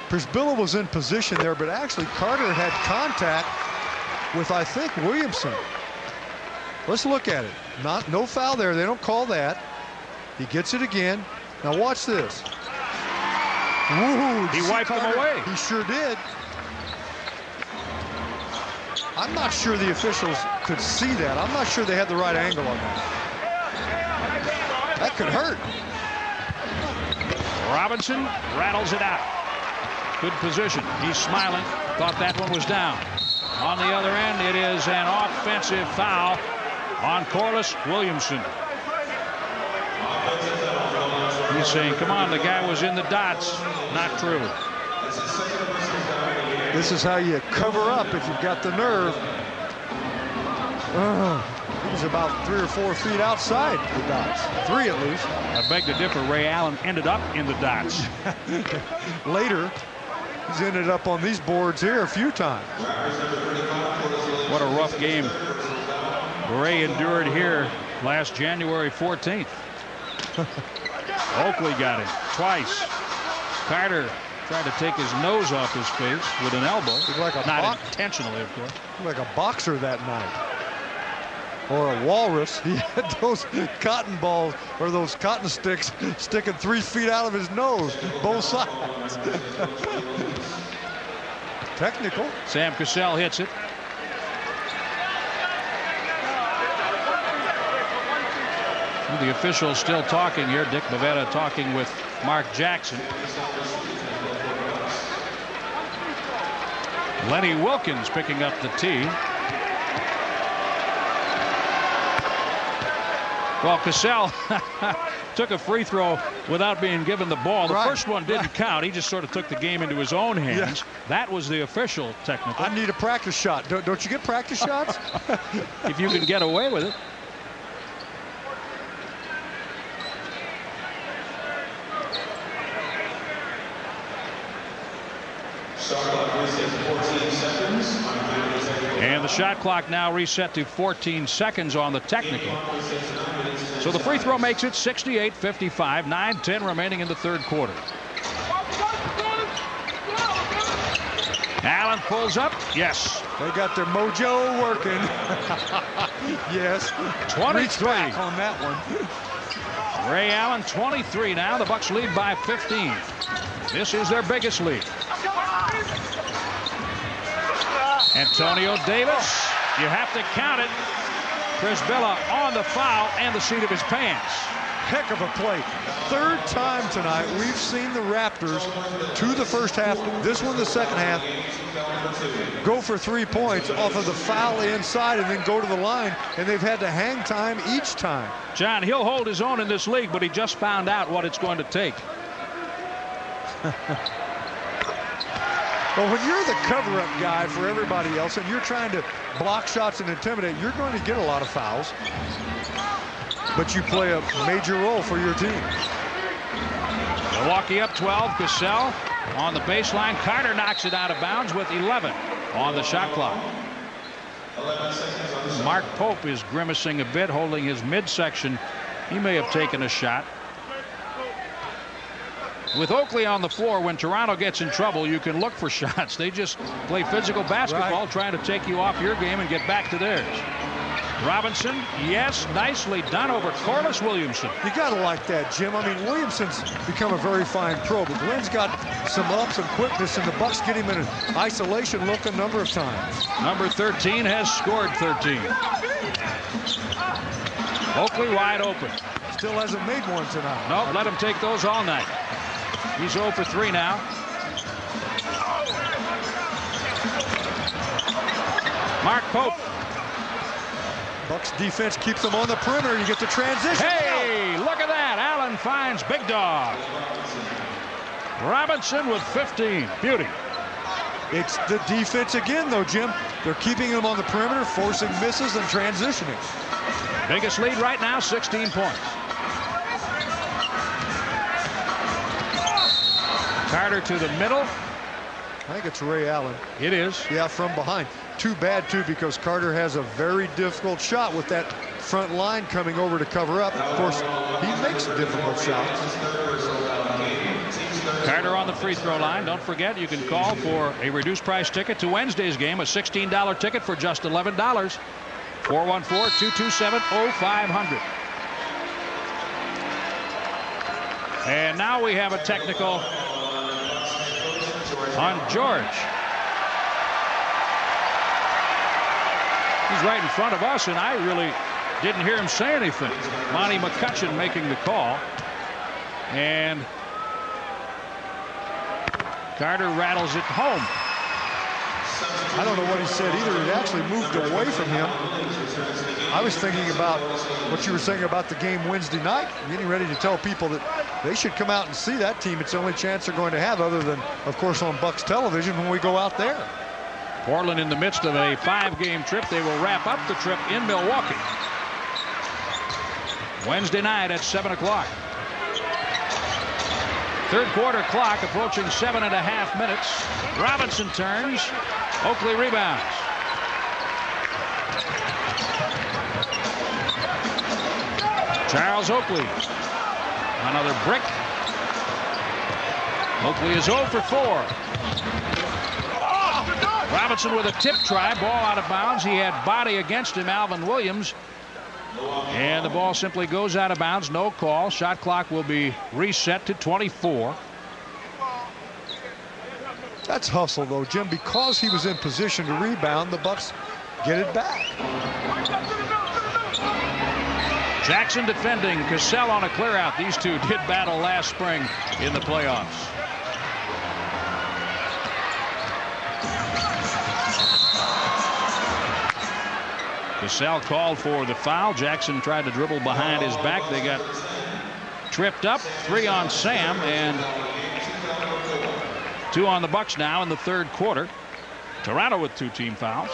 Przybilla was in position there, but actually Carter had contact with, I think, Williamson. Let's look at it. No foul there. They don't call that. He gets it again. Now watch this. Woo,
he wiped him away.
He sure did. I'm not sure the officials could see that. I'm not sure they had the right angle on that. That could hurt.
Robinson rattles it out. Good position. He's smiling. Thought that one was down. On the other end, it is an offensive foul on Corliss Williamson. He's saying, come on, the guy was in the dots. Not true.
This is how you cover up if you've got the nerve. He was about 3 or 4 feet outside the dots. 3 at least.
I beg to differ. Ray Allen ended up in the dots.
Later, he's ended up on these boards here a few times.
What a rough game Ray endured here last January 14th. Oakley got him twice. Carter tried to take his nose off his face with an elbow.
Like a
not intentionally, of course.
Like a boxer that night. Or a walrus. He had those cotton balls or those cotton sticks sticking 3 feet out of his nose, both sides. Technical.
Sam Cassell hits it. The officials still talking here. Dick Bavetta talking with Mark Jackson. Lenny Wilkins picking up the tee. Well, Cassell took a free throw without being given the ball. The first one didn't count. He just sort of took the game into his own hands. Yeah. That was the official technical.
I need a practice shot. Don't you get practice shots?
If you can get away with it. And the shot clock now reset to 14 seconds on the technical. So the free throw makes it 68-55, 9-10 remaining in the third quarter. Allen pulls up. Yes.
They got their mojo working. Yes.
23
on that one.
Ray Allen 23 now. The Bucks lead by 15. This is their biggest lead. Antonio Davis, you have to count it. Przybilla on the foul and the seat of his pants.
Heck of a play. 3rd time tonight we've seen the Raptors to the first half, this one the second half, go for 3 points off of the foul inside and then go to the line, and they've had to hang time each time.
John, he'll hold his own in this league, but he just found out what it's going to take.
Well, when you're the cover-up guy for everybody else and you're trying to block shots and intimidate, you're going to get a lot of fouls. But you play a major role for your team.
Milwaukee up 12. Cassell on the baseline. Carter knocks it out of bounds with 11 on the shot clock. Mark Pope is grimacing a bit, holding his midsection. He may have taken a shot. With Oakley on the floor, when Toronto gets in trouble, you can look for shots. They just play physical basketball, trying to take you off your game and get back to theirs. Robinson, yes, nicely done over Corliss Williamson.
You gotta like that, Jim. I mean, Williamson's become a very fine pro, but Lynn's got some ups and quickness, and the Bucks get him in an isolation look a number of times.
Number 13 has scored 13. Oakley wide open.
Still hasn't made one tonight.
Nope, let him take those all night. He's 0 for 3 now. Mark Pope.
Bucks defense keeps them on the perimeter. You get the transition.
Hey, look at that. Allen finds Big Dog. Robinson with 15. Beauty.
It's the defense again, though, Jim. They're keeping him on the perimeter, forcing misses and transitioning.
Biggest lead right now, 16 points. Carter to the middle.
I think it's Ray Allen.
It is.
Yeah, from behind. Too bad, too, because Carter has a very difficult shot with that front line coming over to cover up. Of course, he makes difficult shots.
Carter on the free throw line. Don't forget, you can call for a reduced price ticket to Wednesday's game, a $16 ticket for just $11. 414-227-0500. And now we have a technical on George. He's right in front of us, and I really didn't hear him say anything. Monty McCutcheon making the call. And Carter rattles it home.
I don't know what he said either. It actually moved away from him. I was thinking about what you were saying about the game Wednesday night, getting ready to tell people that they should come out and see that team. It's the only chance they're going to have, other than, of course, on Bucks television when we go out there.
Portland in the midst of a 5-game trip. They will wrap up the trip in Milwaukee Wednesday night at 7 o'clock. Third quarter clock approaching 7.5 minutes. Robinson turns. Oakley rebounds. Charles Oakley. Another brick. Oakley is 0 for 4. Robinson with a tip try. Ball out of bounds. He had body against him, Alvin Williams. And the ball simply goes out of bounds. No call. Shot clock will be reset to 24.
That's hustle, though, Jim. Because he was in position to rebound, the Bucks get it back.
Jackson defending. Cassell on a clear out. These two did battle last spring in the playoffs. Cassell called for the foul. Jackson tried to dribble behind his back. They got tripped up. 3 on Sam and 2 on the Bucks now in the third quarter. Toronto with 2 team fouls.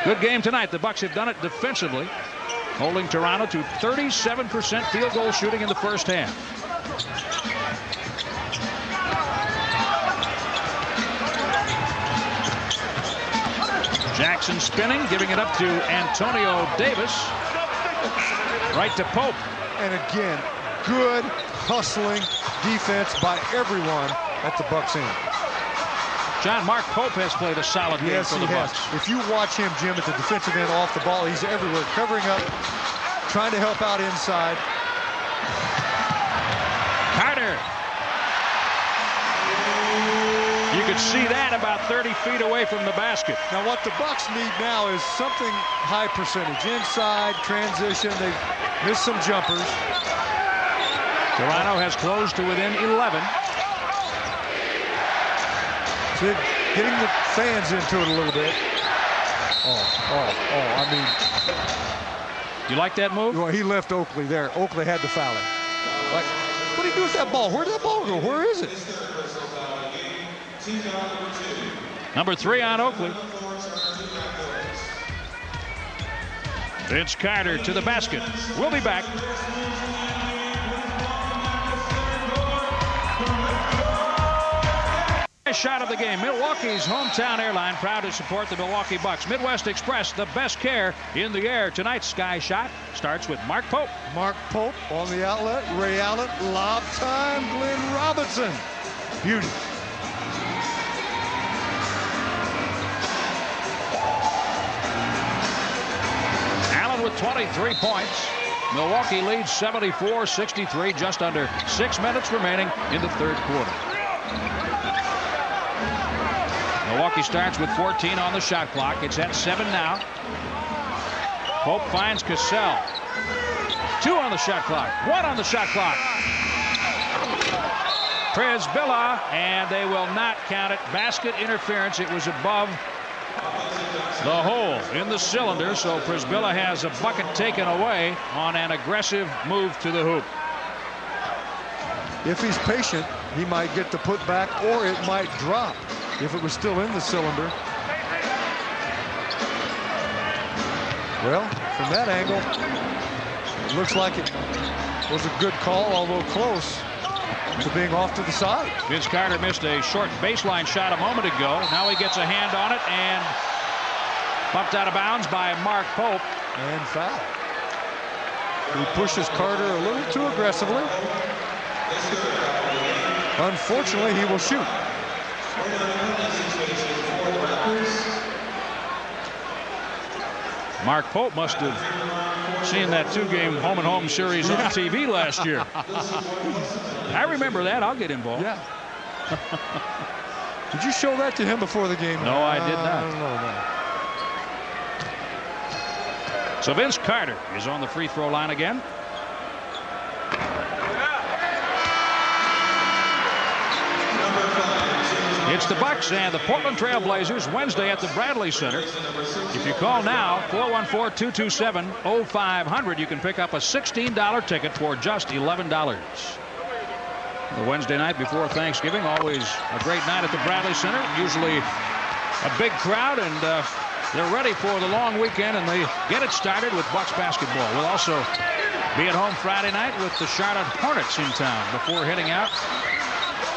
Good game tonight. The Bucks have done it defensively, holding Toronto to 37% field goal shooting in the first half. Jackson spinning, giving it up to Antonio Davis. Right to Pope.
And again, good hustling defense by everyone at the Bucks end.
John, Mark Pope has played a solid game for the Bucks.
If you watch him, Jim, at the defensive end off the ball, he's everywhere, covering up, trying to help out inside.
Carter. You could see that about 30 feet away from the basket.
Now what the Bucks need now is something high percentage. Inside, transition, they've missed some jumpers.
Toronto has closed to within 11.
So getting the fans into it a little bit. I mean.
You like that move?
Well, he left Oakley there. Oakley had to foul him. Like, what did he do with that ball? Where did that ball go? Where is it?
Number 3 on Oakley. Vince Carter to the basket. We'll be back. Shot of the game. Milwaukee's hometown airline proud to support the Milwaukee Bucks. Midwest Express, the best care in the air. Tonight's Sky Shot starts with Mark Pope.
Mark Pope on the outlet. Ray Allen. Lob time. Glenn Robinson. Beauty.
Allen with 23 points. Milwaukee leads 74-63. Just under 6 minutes remaining in the third quarter. Milwaukee starts with 14 on the shot clock. It's at 7 now. Pope finds Cassell. 2 on the shot clock. 1 on the shot clock. Przybilla, and they will not count it. Basket interference. It was above the hole in the cylinder, so Przybilla has a bucket taken away on an aggressive move to the hoop.
If he's patient, he might get the putback, or it might drop if it was still in the cylinder. Well, from that angle, it looks like it was a good call, although close to being off to the side.
Vince Carter missed a short baseline shot a moment ago. Now he gets a hand on it and bumped out of bounds by Mark Pope.
And foul. He pushes Carter a little too aggressively. Unfortunately, he will shoot.
Mark Pope must have seen that 2-game home-and-home series on TV last year. I remember that. I'll get involved.
Yeah. Did you show that to him before the game?
No, I did not.
No.
So Vince Carter is on the free throw line again. It's the Bucks and the Portland Trail Blazers Wednesday at the Bradley Center. If you call now, 414-227-0500, you can pick up a $16 ticket for just $11. The Wednesday night before Thanksgiving, always a great night at the Bradley Center. Usually a big crowd, and they're ready for the long weekend, and they get it started with Bucks basketball. We'll also be at home Friday night with the Charlotte Hornets in town before heading out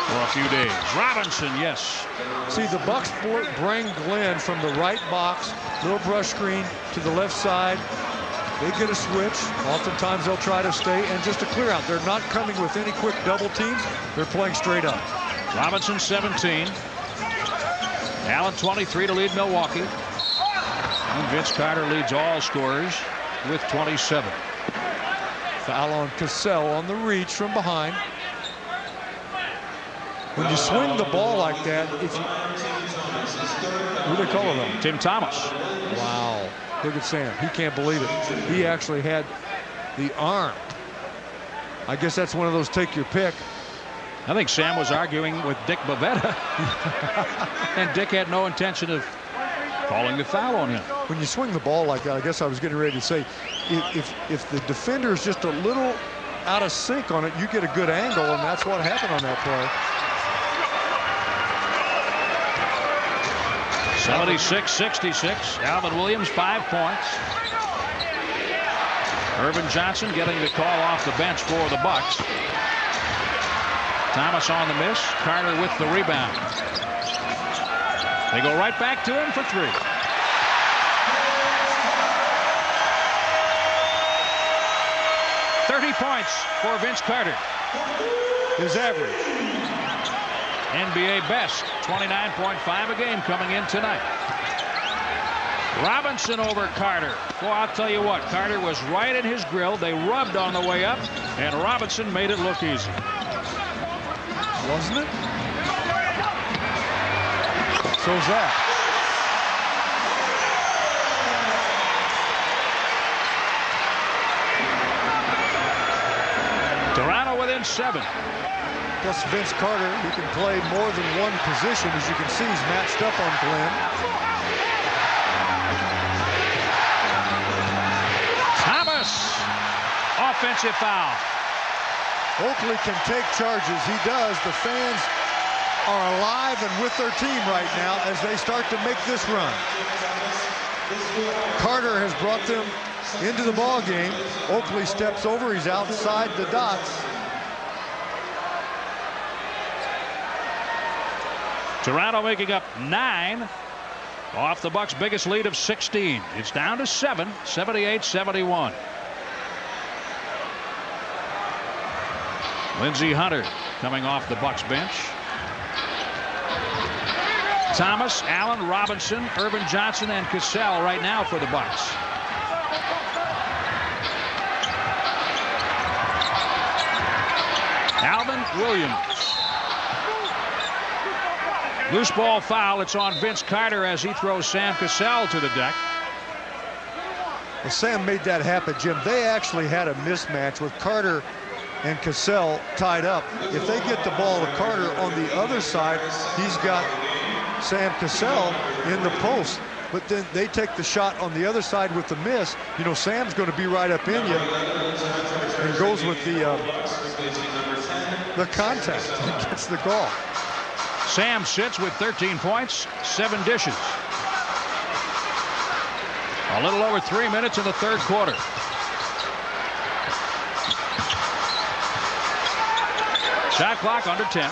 for a few days. Robinson, yes.
See, the Bucks bring Glenn from the right box, little brush screen to the left side. They get a switch. Oftentimes they'll try to stay and just a clear out. They're not coming with any quick double teams. They're playing straight up.
Robinson 17. Allen 23 to lead Milwaukee. And Vince Carter leads all scorers with 27.
Foul on Cassell on the reach from behind. When you swing the ball like that, if you, what do they call it?
Tim Thomas.
Wow. Look at Sam. He can't believe it. He actually had the arm. I guess that's one of those take your pick.
I think Sam was arguing with Dick Bavetta. And Dick had no intention of calling the foul on him.
When you swing the ball like that, I guess I was getting ready to say, if the defender is just a little out of sync on it, you get a good angle, and that's what happened on that play.
76-66. Alvin Williams, 5 points. Irvin Johnson getting the call off the bench for the Bucks. Thomas on the miss. Carter with the rebound. They go right back to him for 3. Points for Vince Carter.
His average.
NBA best, 29.5 a game coming in tonight. Robinson over Carter. Well, I'll tell you what, Carter was right in his grill. They rubbed on the way up, and Robinson made it look easy.
Wasn't it? So's that.
Toronto within 7.
Plus Vince Carter, who can play more than one position. As you can see, he's matched up on Glenn.
Thomas, offensive foul.
Oakley can take charges. He does. The fans are alive and with their team right now as they start to make this run. Carter has brought them into the ball game. Oakley steps over. He's outside the dots.
Toronto making up 9 off the Bucks' biggest lead of 16. It's down to 7, 78-71. Lindsey Hunter coming off the Bucks bench. Thomas, Allen, Robinson, Irvin Johnson, and Cassell right now for the Bucks. Alvin Williams. Loose ball foul. It's on Vince Carter as he throws Sam Cassell to the deck.
Well, Sam made that happen, Jim. They actually had a mismatch with Carter and Cassell tied up. If they get the ball to Carter on the other side, he's got Sam Cassell in the post. but then they take the shot on the other side with the miss. You know, Sam's going to be right up in you and goes with the contact and gets the call.
Sam sits with 13 points, 7 dishes. A little over 3 minutes in the third quarter. Shot clock under 10.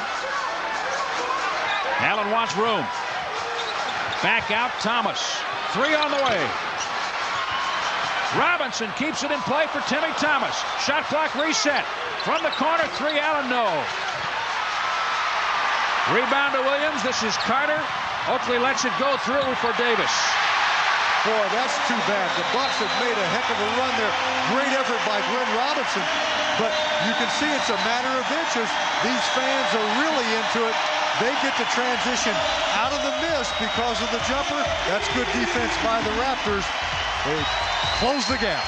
Allen wants room. Back out, Thomas. 3 on the way. Robinson keeps it in play for Timmy Thomas. Shot clock reset. From the corner, 3, Allen, no. Rebound to Williams. This is Carter. Oakley lets it go through for Davis.
Boy, that's too bad. The Bucks have made a heck of a run there. Great effort by Glenn Robinson. But you can see it's a matter of inches. These fans are really into it. They get the transition out of the miss because of the jumper. That's good defense by the Raptors. They close the gap.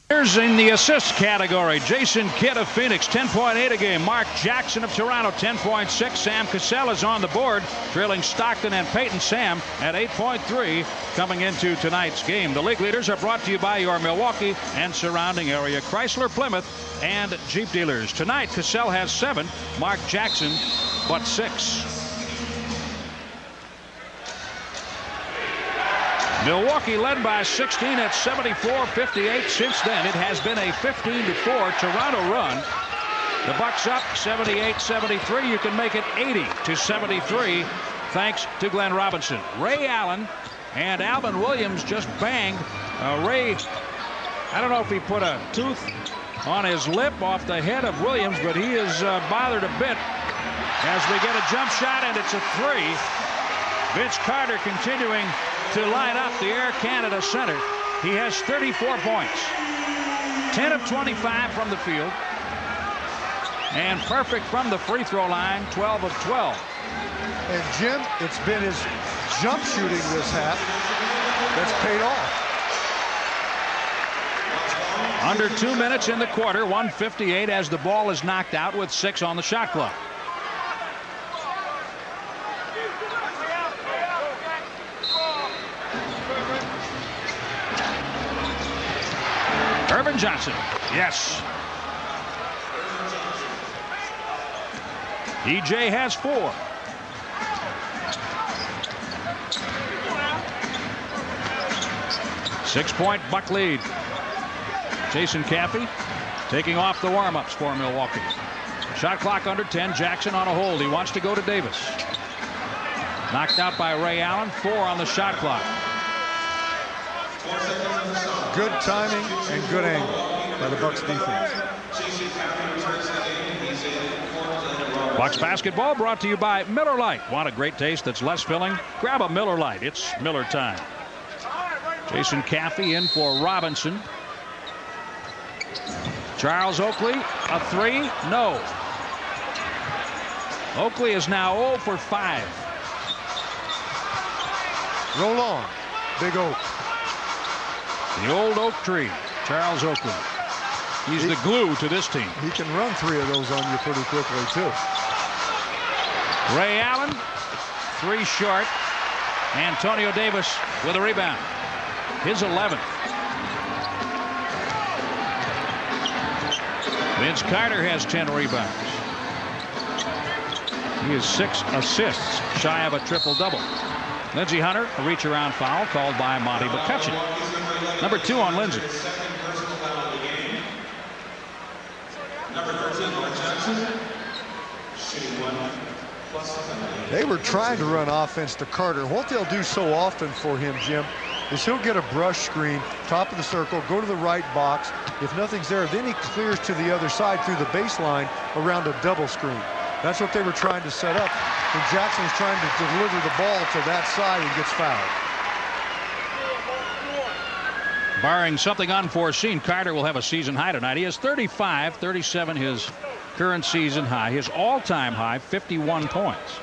Here's in the assist category, Jason Kidd of Phoenix, 10.8 a game. Mark Jackson of Toronto, 10.6. Sam Cassell is on the board, trailing Stockton and Peyton. Sam at 8.3 coming into tonight's game. The league leaders are brought to you by your Milwaukee and surrounding area Chrysler, Plymouth, and Jeep dealers. Tonight, Cassell has 7, Mark Jackson but 6. Milwaukee led by 16 at 74-58. Since then, it has been a 15-4 Toronto run. The Bucks up 78-73. You can make it 80-73 thanks to Glenn Robinson. Ray Allen and Alvin Williams just banged. Ray, I don't know if he put a tooth on his lip off the head of Williams, but he is bothered a bit as we get a jump shot, and it's a 3. Vince Carter continuing to line up the Air Canada center. He has 34 points, 10 of 25 from the field, and perfect from the free throw line, 12 of 12.
And Jim, it's been his jump shooting this half that's paid off.
Under 2 minutes in the quarter, 1:58 as the ball is knocked out with 6 on the shot clock. Irvin Johnson, yes. EJ has 4. Six-point Buck lead. Jason Caffey taking off the warm-ups for Milwaukee. Shot clock under 10. Jackson on a hold. He wants to go to Davis. Knocked out by Ray Allen. 4 on the shot clock.
Good timing and good angle by the Bucks defense.
Bucks basketball brought to you by Miller Lite. Want a great taste that's less filling? Grab a Miller Lite. It's Miller time. Jason Caffey in for Robinson. Charles Oakley, a 3, no. Oakley is now 0 for 5.
Roll on, Big Oak.
The old oak tree, Charles Oakley. He's the glue to this team.
He can run 3 of those on you pretty quickly, too.
Ray Allen, 3 short. Antonio Davis with a rebound. His 11th. Vince Carter has 10 rebounds. He has 6 assists, shy of a triple-double. Lindsey Hunter, a reach-around foul called by Monty McCutcheon. Number 2 on Lindsey.
They were trying to run offense to Carter. What they'll do so often for him, Jim, is he'll get a brush screen, top of the circle, go to the right box. If nothing's there, then he clears to the other side through the baseline around a double screen. That's what they were trying to set up. And Jackson's trying to deliver the ball to that side and gets fouled.
Barring something unforeseen, Carter will have a season high tonight. He has 35, 37 his current season high. His all-time high, 51 points.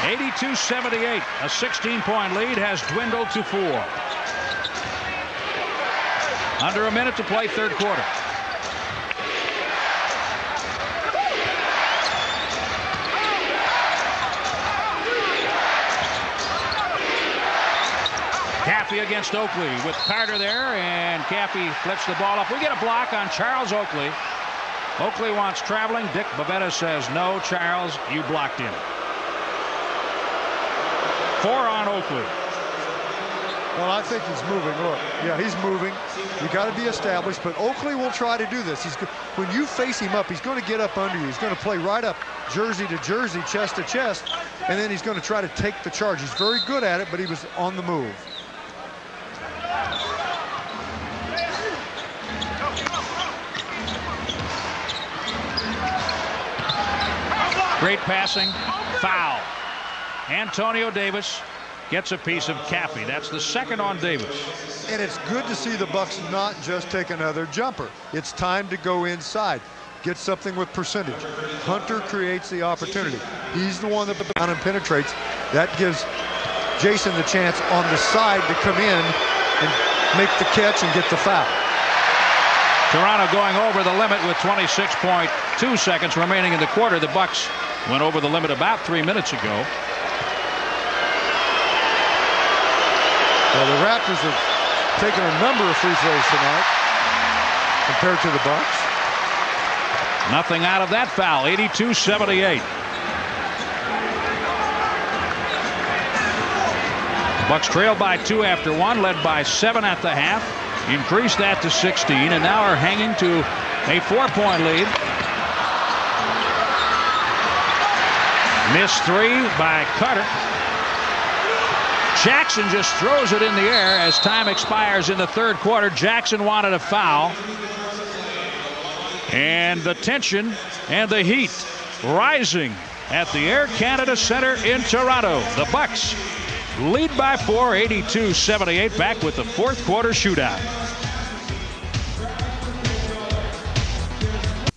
(82-78). A 16-point lead has dwindled to 4. Under a minute to play, third quarter. Caffey against Oakley with Carter there, and Caffey flips the ball up. We get a block on Charles Oakley. Oakley wants traveling. Dick Bavetta says, no, Charles, you blocked him. 4 on Oakley.
Well, I think he's moving. Look, yeah, he's moving. You got to be established, but Oakley will try to do this. When you face him up, he's going to get up under you. He's going to play right up, jersey to jersey, chest to chest, and then he's going to try to take the charge. He's very good at it, but he was on the move.
Great passing, foul. Antonio Davis gets a piece of Caffey. That's the second on Davis.
And it's good to see the Bucks not just take another jumper. It's time to go inside, get something with percentage. Hunter creates the opportunity. He's the one that down and penetrates. That gives Jason the chance on the side to come in and make the catch and get the foul.
Toronto going over the limit with 26.2 seconds remaining in the quarter. The Bucks went over the limit about 3 minutes ago.
Well, the Raptors have taken a number of free throws tonight compared to the Bucks.
Nothing out of that foul. 82-78. Bucks trailed by 2 after 1, led by 7 at the half. Increased that to 16, and now are hanging to a 4-point lead. Missed 3 by Carter. Jackson just throws it in the air as time expires in the third quarter. Jackson wanted a foul. And the tension and the heat rising at the Air Canada Center in Toronto. The Bucks lead by 4, 82-78, back with the fourth quarter shootout.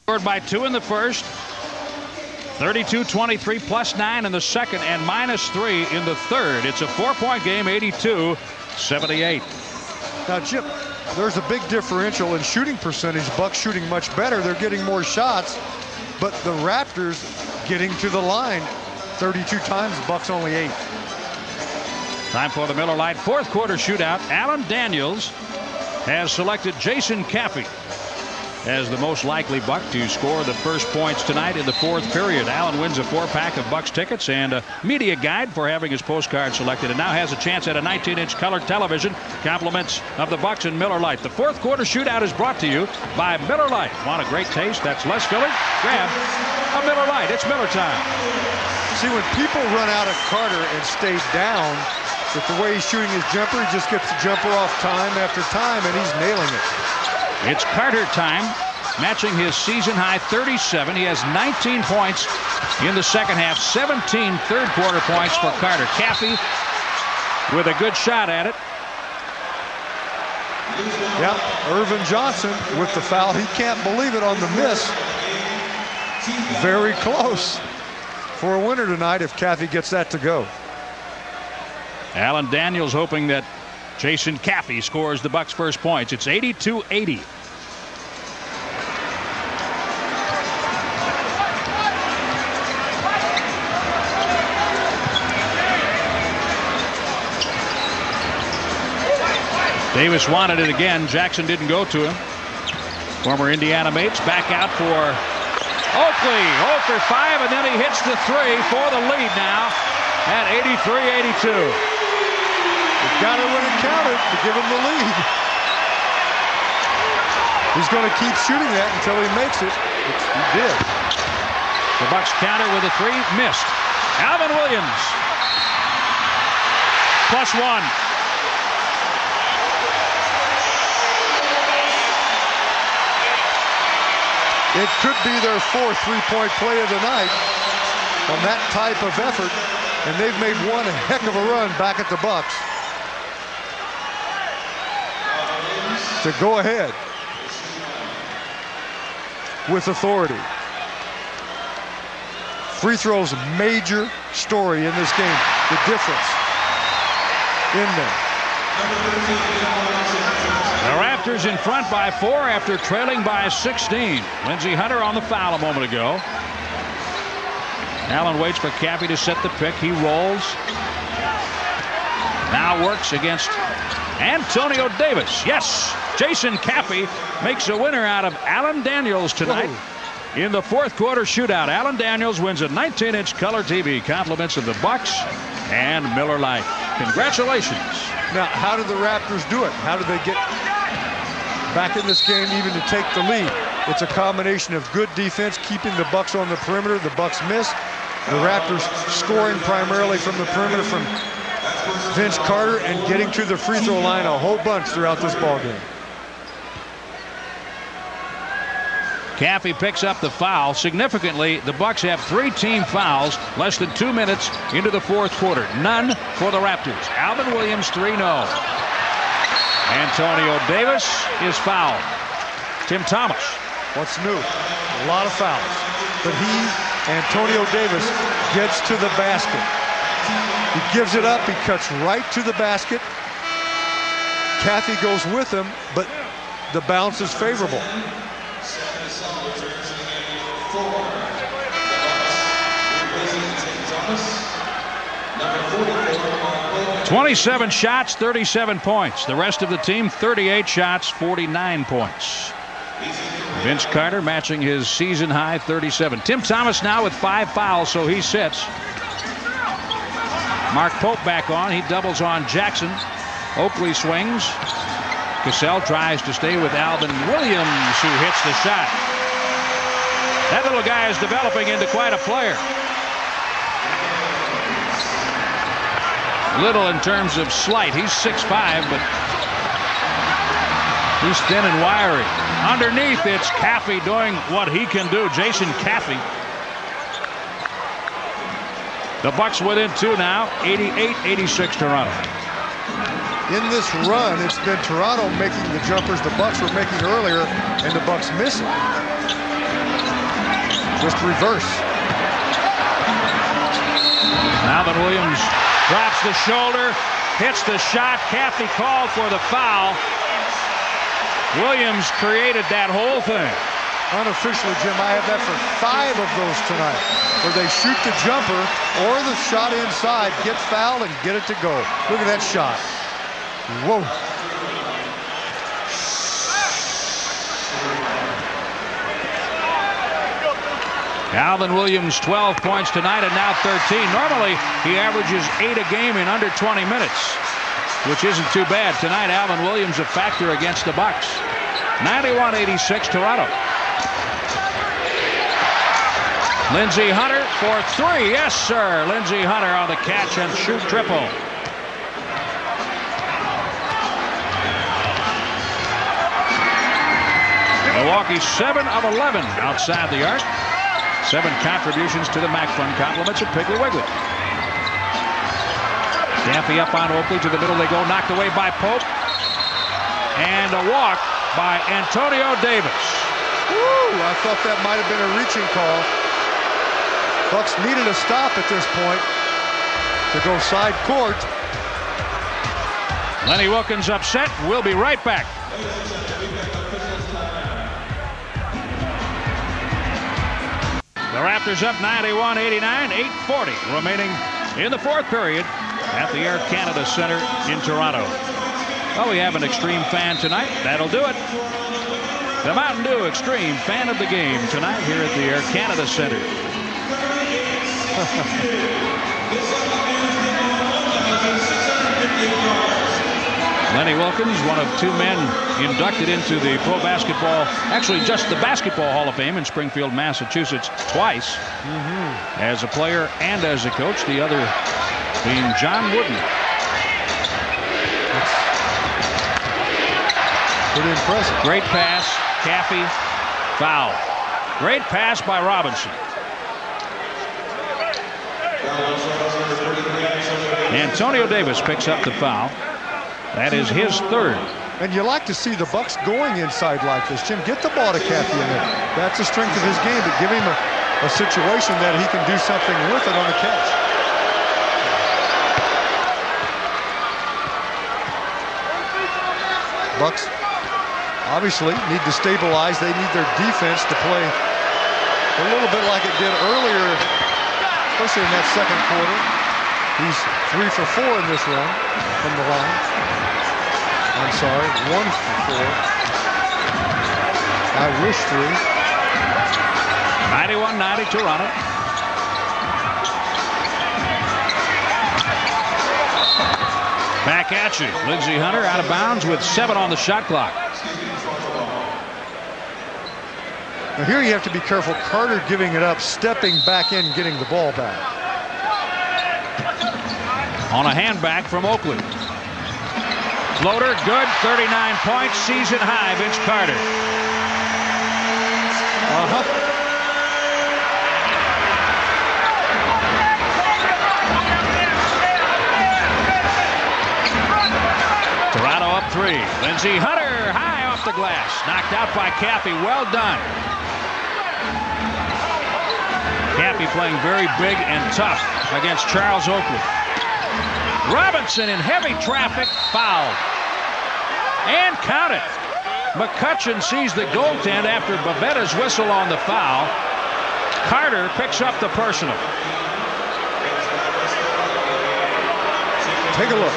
Scored by 2 in the first. 32-23 plus 9 in the second and minus 3 in the third. It's a 4-point game, 82-78.
Now, Jim, there's a big differential in shooting percentage. Bucks shooting much better. They're getting more shots, but the Raptors getting to the line 32 times, Bucks only 8.
Time for the Miller Lite fourth quarter shootout. Alan Daniels has selected Jason Caffey as the most likely Buck to score the first points tonight in the fourth period. Allen wins a 4-pack of Bucks tickets and a media guide for having his postcard selected, and now has a chance at a 19-inch colored television. Compliments of the Bucks and Miller Lite. The fourth quarter shootout is brought to you by Miller Lite. Want a great taste that's less filling? Grab a Miller Lite. It's Miller time.
See, when people run out of Carter and stay down, with the way he's shooting his jumper, he just gets the jumper off time after time, and he's nailing it.
It's Carter time, matching his season-high 37. He has 19 points in the second half, 17 third-quarter points for Carter. Caffey with a good shot at it.
Yep, Irvin Johnson with the foul. He can't believe it on the miss. Very close for a winner tonight if Caffey gets that to go.
Alan Daniels hoping that Jason Caffey scores the Bucks' first points. It's 82-80. Davis wanted it again. Jackson didn't go to him. Former Indiana mates back out for Oakley. 0 for 5, and then he hits the 3 for the lead now at 83-82.
You've got it when it counted to give him the lead. He's going to keep shooting that until he makes it, which he did.
The Bucks counter with a 3, missed. Alvin Williams, +1.
It could be their 4th three-point play of the night on that type of effort, and they've made one heck of a run back at the Bucks to go ahead with authority. Free throws, major story in this game. The difference in them.
The Raptors in front by 4 after trailing by 16. Lindsey Hunter on the foul a moment ago. Allen waits for Caffey to set the pick. He rolls. Now works against Antonio Davis. Yes, Jason Caffey makes a winner out of Allen Daniels tonight. In the fourth quarter shootout, Allen Daniels wins a 19-inch color TV. Compliments of the Bucks and Miller Lite. Congratulations.
Now, how did the Raptors do it? How did they get back in this game even to take the lead? It's a combination of good defense, keeping the Bucks on the perimeter. The Bucks miss. The Raptors scoring primarily from the perimeter from Vince Carter and getting to the free throw line a whole bunch throughout this ballgame.
Caffey picks up the foul. Significantly, the Bucks have 3 team fouls less than 2 minutes into the fourth quarter. None for the Raptors. Alvin Williams 3-0. Antonio Davis is fouled. Tim Thomas.
What's new? A lot of fouls. But Antonio Davis, gets to the basket. He gives it up. He cuts right to the basket. Caffey goes with him, but the bounce is favorable.
27 shots, 37 points. The rest of the team, 38 shots, 49 points. Vince Carter matching his season high 37. Tim Thomas now with 5 fouls, so he sits. Mark Pope back on. He doubles on Jackson. Oakley swings. Cassell tries to stay with Alvin Williams, who hits the shot. That little guy is developing into quite a player. Little in terms of slight. He's 6'5", but he's thin and wiry. Underneath, it's Caffey doing what he can do. Jason Caffey. The Bucks within 2 now, 88-86 Toronto.
In this run, it's been Toronto making the jumpers the Bucks were making earlier, and the Bucks missing. Just reverse.
Alvin Williams drops the shoulder, hits the shot. Caffey called for the foul. Williams created that whole thing.
Unofficially, Jim, I have that for 5 of those tonight, where they shoot the jumper or the shot inside, get fouled, and get it to go. Look at that shot. Whoa.
Alvin Williams, 12 points tonight and now 13. Normally, he averages 8 a game in under 20 minutes, which isn't too bad. Tonight, Alvin Williams a factor against the Bucks. 91-86 Toronto. Lindsey Hunter for 3. Yes, sir. Lindsey Hunter on the catch and shoot triple. Milwaukee 7 of 11 outside the arc. 7 contributions to the Mac Fund. Compliments of Piggly Wiggly. Caffey up on Oakley to the middle. They go knocked away by Pope. And a walk by Antonio Davis.
Woo! I thought that might have been a reaching call. Bucks needed a stop at this point to go side court.
Lenny Wilkins upset. We'll be right back. The Raptors up 91-89, 8:40 remaining in the fourth period at the Air Canada Center in Toronto. Well, we have an Extreme fan tonight. That'll do it. The Mountain Dew Extreme fan of the game tonight here at the Air Canada Center. Lenny Wilkins, one of 2 men inducted into the Pro Basketball, actually just the Basketball Hall of Fame in Springfield, Massachusetts, twice as a player and as a coach. The other being John Wooden.
That's pretty impressive.
Great pass, Caffey, foul. Great pass by Robinson. Antonio Davis picks up the foul. That is his 3rd.
And you like to see the Bucks going inside like this, Jim. Get the ball to Caffey in there. That's the strength of his game, but give him a situation that he can do something with it on the catch. Bucks obviously need to stabilize. They need their defense to play a little bit like it did earlier, especially in that second quarter. He's 3 for 4 in this run from the line. I'm sorry, 1 for 4. I wish 3.
91-90 Toronto. Back at you. Lindsey Hunter out of bounds with 7 on the shot clock.
Now here you have to be careful. Carter giving it up, stepping back in, getting the ball back.
On a handback from Oakley. Floater, good. 39 points, season high, Vince Carter. Toronto up 3. Lindsey Hunter high off the glass. Knocked out by Caffey. Well done. Caffey playing very big and tough against Charles Oakley. Robinson in heavy traffic, fouled. And counted. McCutcheon sees the goaltend after Babetta's whistle on the foul. Carter picks up the personal.
Take a look.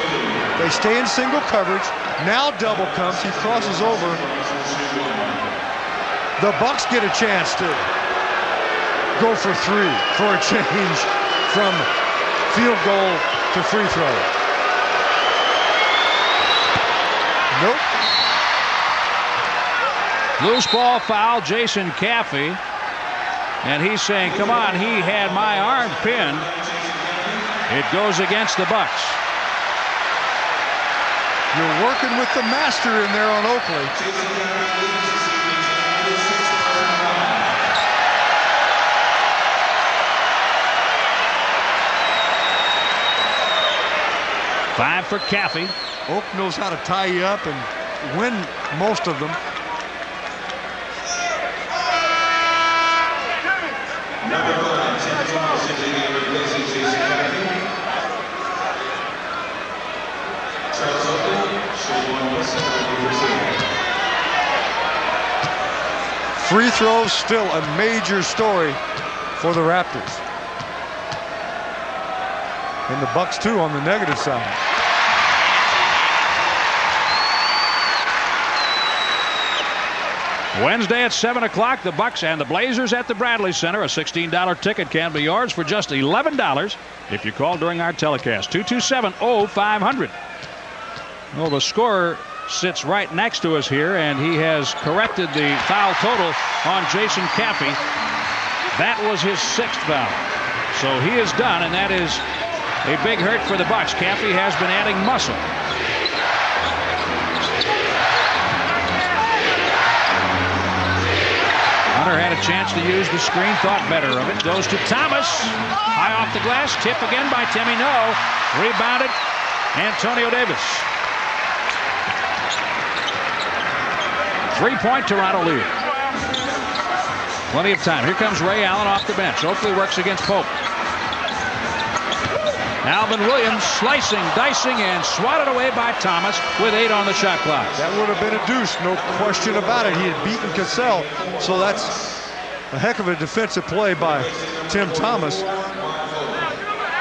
They stay in single coverage. Now double comes. He crosses over. The Bucks get a chance to go for 3 for a change from field goal to free throw. Nope.
Loose ball foul, Jason Caffey. And he's saying, come on, he had my arm pinned. It goes against the Bucks.
You're working with the master in there on Oakley.
Five for Caffey.
Oak knows how to tie you up and win most of them. Free throws still a major story for the Raptors. And the Bucks too on the negative side.
Wednesday at 7 o'clock, the Bucks and the Blazers at the Bradley Center. A $16 ticket can be yours for just $11 if you call during our telecast. 227-0500. Well, the scorer sits right next to us here, and he has corrected the foul total on Jason Caffey. That was his 6th foul. So he is done, and that is a big hurt for the Bucks. Caffey has been adding muscle. Hunter had a chance to use the screen, thought better of it. Goes to Thomas. High off the glass. Tip again by Timmy. No. Rebounded. Antonio Davis. 3-point Toronto lead. Plenty of time. Here comes Ray Allen off the bench. Oakley works against Pope. Alvin Williams slicing, dicing, and swatted away by Thomas with 8 on the shot clock.
That would have been a deuce, no question about it. He had beaten Cassell, so that's a heck of a defensive play by Tim Thomas.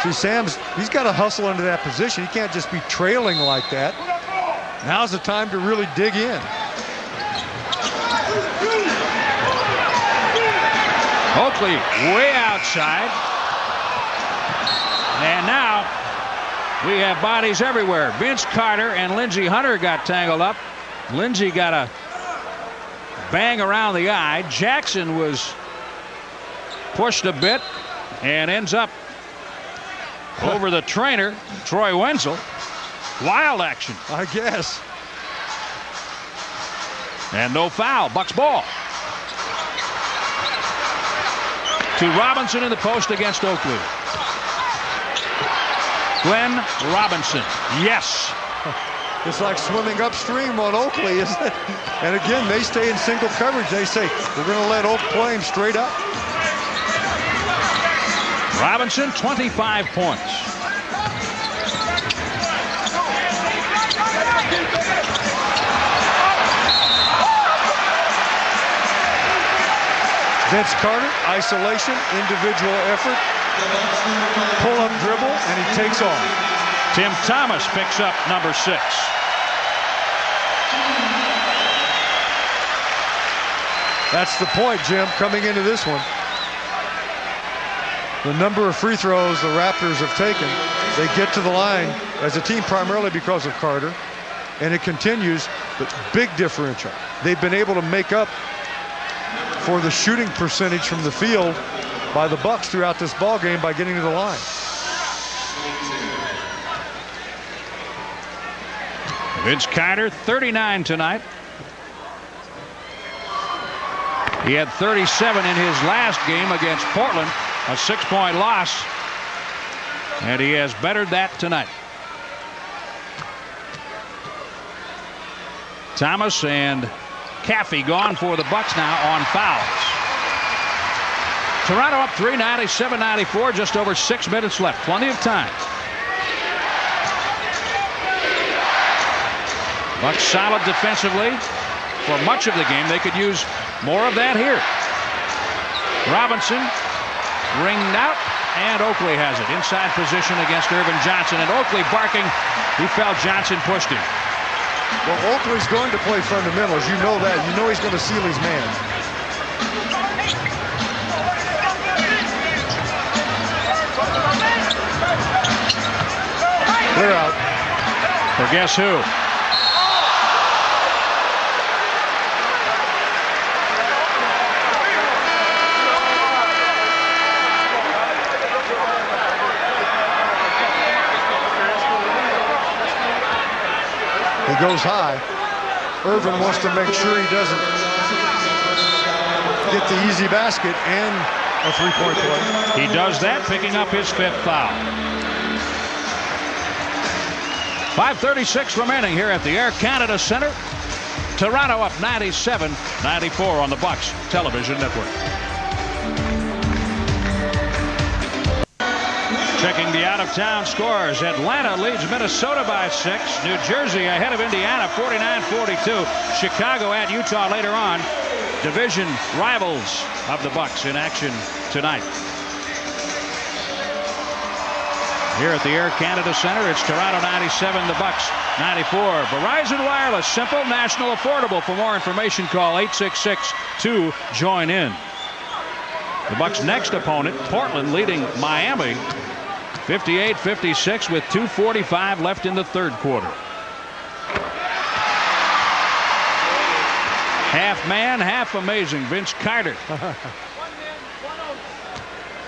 See, Sam's, he's got to hustle into that position. He can't just be trailing like that. Now's the time to really dig in.
Oakley way outside. And now we have bodies everywhere. Vince Carter and Lindsey Hunter got tangled up. Lindsey got a bang around the eye. Jackson was pushed a bit and ends up over the trainer, Troy Wenzel. Wild action,
I guess.
And no foul. Bucks ball. To Robinson in the post against Oakley. Glenn Robinson. Yes.
It's like swimming upstream on Oakley, isn't it? And again, they stay in single coverage. They say, we're going to let Oak play him straight up.
Robinson, 25 points.
Vince Carter, isolation, individual effort, pull-up dribble, and he takes off.
Tim Thomas picks up number 6.
That's the point, Jim, coming into this one. The number of free throws the Raptors have taken, they get to the line as a team primarily because of Carter, and it continues, but big differential. They've been able to make up for the shooting percentage from the field by the Bucks throughout this ball game by getting to the line.
Vince Carter, 39 tonight. He had 37 in his last game against Portland, a 6-point loss, and he has bettered that tonight. Thomas and Caffey gone for the Bucks now on fouls. Toronto up 3, 97-94, just over 6 minutes left. Plenty of time. Bucks solid defensively for much of the game. They could use more of that here. Robinson ringed out, and Oakley has it. Inside position against Irvin Johnson, and Oakley barking. He felt Johnson pushed him.
Well, Oakley's going to play fundamentals. You know that. You know he's going to seal his man. Clear out.
For guess who?
He goes high. Irvin wants to make sure he doesn't get the easy basket and a three-point play.
He does that, picking up his 5th foul. 5:36 remaining here at the Air Canada Center. Toronto up 97-94 on the Bucks Television Network. Checking the out-of-town scores. Atlanta leads Minnesota by 6. New Jersey ahead of Indiana 49-42. Chicago at Utah later on. Division rivals of the Bucks in action tonight. Here at the Air Canada Center, it's Toronto 97, the Bucks 94. Verizon Wireless, simple, national, affordable. For more information, call 866-2-JOIN-IN. The Bucks' next opponent, Portland, leading Miami 58-56 with 2:45 left in the 3rd quarter. Half man, half amazing, Vince Carter.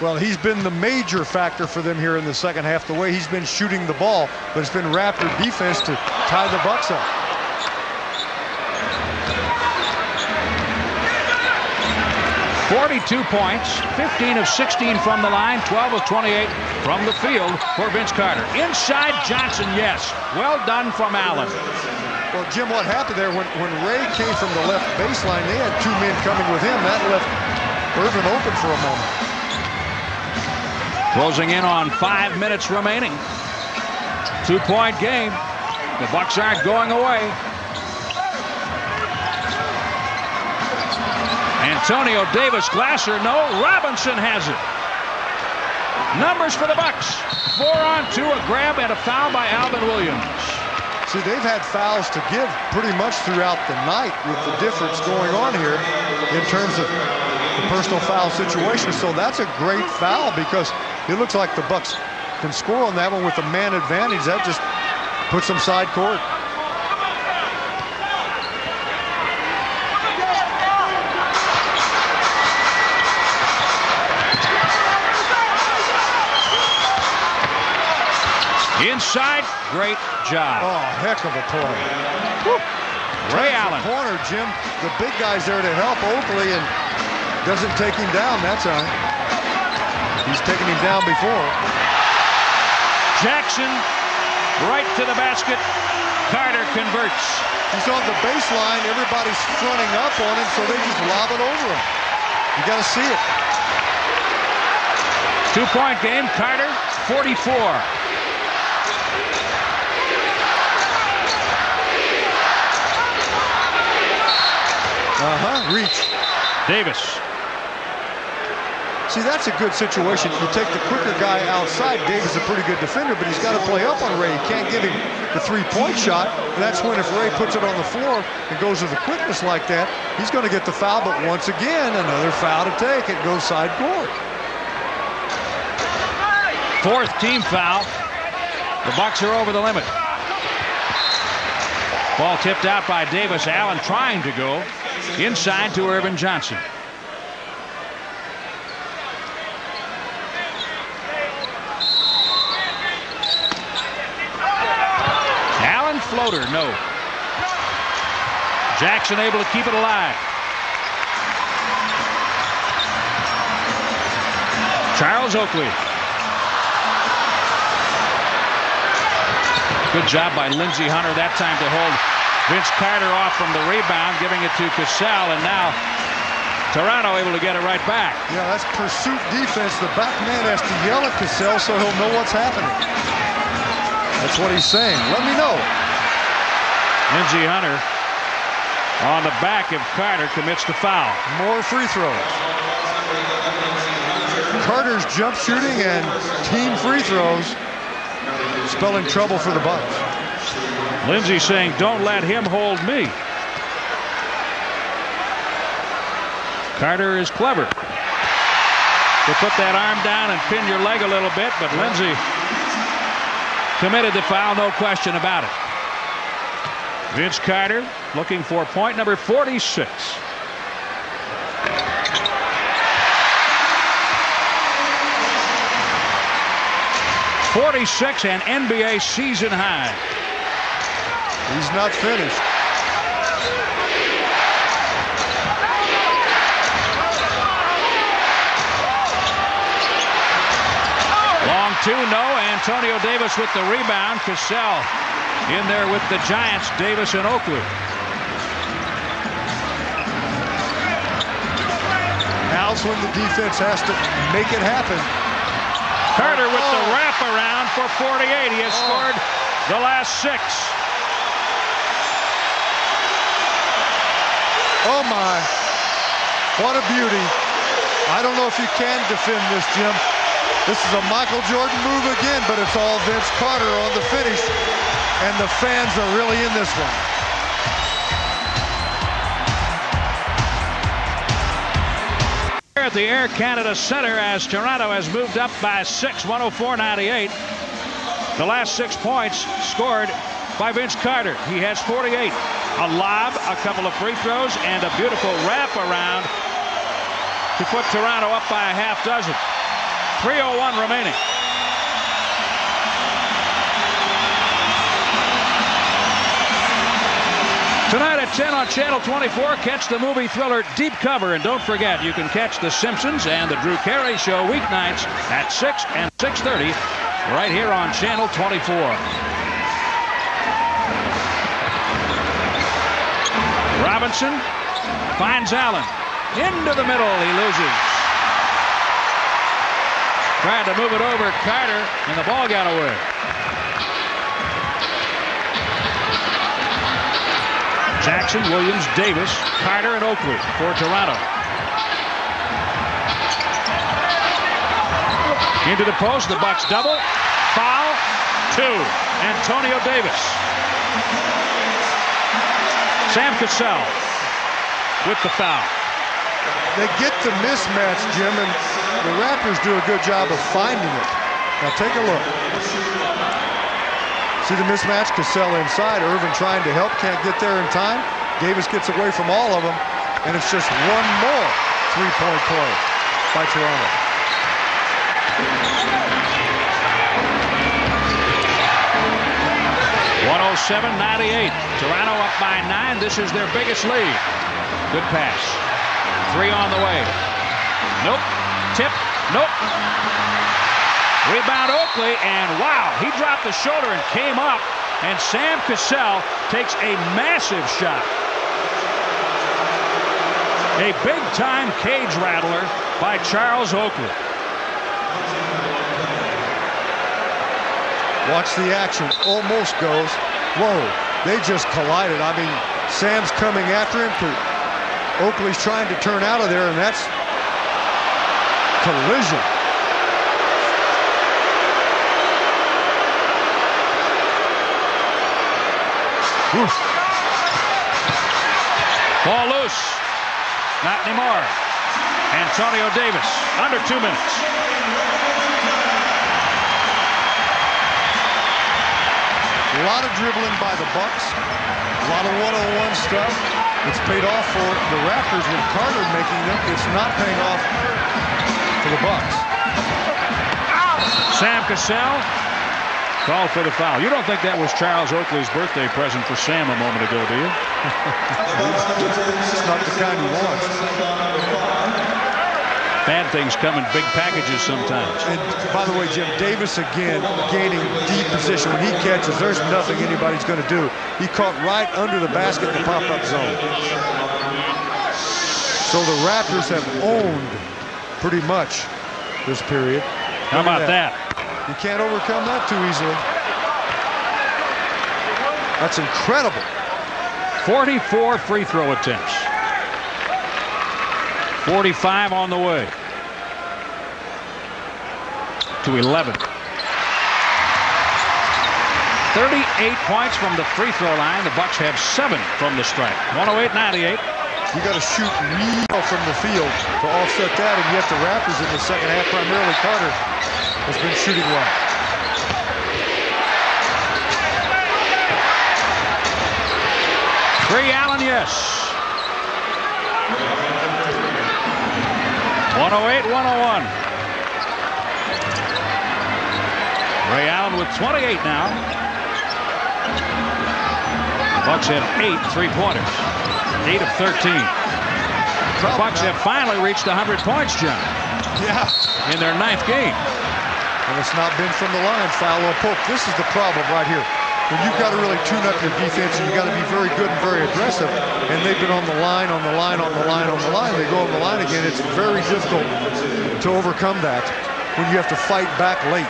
Well, he's been the major factor for them here in the second half, the way he's been shooting the ball, but it's been Raptor defense to tie the Bucks up.
.42 points, 15 of 16 from the line, 12 of 28 from the field for Vince Carter. Inside Johnson, yes. Well done from Allen.
Well, Jim, what happened there when Ray came from the left baseline, they had 2 men coming with him. That left Irvin open for a moment.
Closing in on 5 minutes remaining. 2-point game. The Bucks aren't going away. Antonio Davis, Glasser, no. Robinson has it. Numbers for the Bucks. 4 on 2, a grab and a foul by Alvin Williams.
See, they've had fouls to give pretty much throughout the night with the difference going on here in terms of the personal foul situation. So that's a great foul because it looks like the Bucks can score on that one with a man advantage. That just puts them side court.
Inside, great job.
Oh, heck of a play. Woo.
Ray Allen.
Corner, Jim. The big guy's there to help Oakley and doesn't take him down. That's all right. He's taken him down before.
Jackson right to the basket. Carter converts.
He's on the baseline. Everybody's fronting up on him, so they just lob it over him. You got to see it.
2-point game. Carter, 44.
Reach.
Davis.
See, that's a good situation. You take the quicker guy outside. Davis is a pretty good defender, but he's got to play up on Ray. He can't give him the three-point shot. And that's when if Ray puts it on the floor and goes with the quickness like that, he's going to get the foul. But once again, another foul to take. It goes side court.
Fourth team foul. The Bucks are over the limit. Ball tipped out by Davis. Allen trying to go inside to Irvin Johnson. Allen floater, no. Jackson able to keep it alive. Charles Oakley. Good job by Lindsey Hunter that time to hold Vince Carter off from the rebound, giving it to Cassell, and now Toronto able to get it right back.
Yeah, that's pursuit defense. The back man has to yell at Cassell so he'll know what's happening. That's what he's saying. Let me know.
Lindsey Hunter on the back if Carter commits the foul.
More free throws. Carter's jump shooting and team free throws spelling trouble for the Bucks.
Lindsey saying, don't let him hold me. Carter is clever to put that arm down and pin your leg a little bit, but Lindsey committed the foul, no question about it. Vince Carter looking for point number 46. .46 and NBA season high.
He's not finished.
Long two, no. Antonio Davis with the rebound. Cassell in there with the Giants, Davis and Oakley.
Now's when the defense has to make it happen.
Carter with the wraparound for 48. He has scored the last 6.
Oh my, what a beauty. I don't know if you can defend this, Jim. This is a Michael Jordan move again, but it's all Vince Carter on the finish, and the fans are really in this one.
At the Air Canada Center as Toronto has moved up by 6, 104-98. The last 6 points scored by Vince Carter. He has 48. A lob, a couple of free throws, and a beautiful wraparound to put Toronto up by a half dozen. 3:01 remaining. Tonight at 10 on Channel 24, catch the movie thriller Deep Cover. And don't forget, you can catch The Simpsons and The Drew Carey Show weeknights at 6 and 6:30 right here on Channel 24. Robinson finds Allen. Into the middle, he loses. Tried to move it over Carter, and the ball got away. Jackson, Williams, Davis, Carter, and Oakley for Toronto. Into the post, the Bucks double. Foul, 2. Antonio Davis. Sam Cassell with the foul.
They get the mismatch, Jim, and the Raptors do a good job of finding it. Now take a look. See the mismatch? Cassell inside. Irvin trying to help. Can't get there in time. Davis gets away from all of them. And it's just one more three-point play by Toronto. .107-98. Toronto up by 9. This is their biggest lead. Good pass. 3 on the way. Nope. Tip. Nope. Rebound Oakley, and wow, he dropped the shoulder and came up, and Sam Cassell takes a massive shot. A big-time cage rattler by Charles Oakley. Watch the action. Almost goes. Whoa, they just collided. I mean, Sam's coming after him. Oakley's trying to turn out of there, and that's collision. Oof.
Ball loose. Not anymore. Antonio Davis, under 2 minutes.
A lot of dribbling by the Bucks. A lot of one-on-one stuff. It's paid off for the Raptors with Carter making them. It's not paying off for the Bucks.
Sam Cassell called for the foul. You don't think that was Charles Oakley's birthday present for Sam a moment ago, do you?
It's not the kind he wants.
Bad things come in big packages sometimes.
And by the way, Jim, Davis again gaining deep position. When he catches, there's nothing anybody's going to do. He caught right under the basket in the pop-up zone. So the Raptors have owned pretty much this period.
How about that?
You can't overcome that too easily. That's incredible.
44 free throw attempts. 45 on the way. To 11. 38 points from the free throw line. The Bucks have 7 from the stripe. 108-98.
You got to shoot real from the field to offset that, and yet the Raptors in the second half, primarily Carter, has been shooting well.
Ray Allen, yes. 108-101. Ray Allen with 28 now. The Bucks have 8 3-pointers. 8 of 13. The Bucks have finally reached 100 points, John.
Yeah.
In their 9th game.
And it's not been from the line, foul or poke. This is the problem right here. When you've got to really tune up your defense and you've got to be very good and very aggressive, and they've been on the line, on the line, on the line, on the line. They go on the line again. It's very difficult to overcome that when you have to fight back late.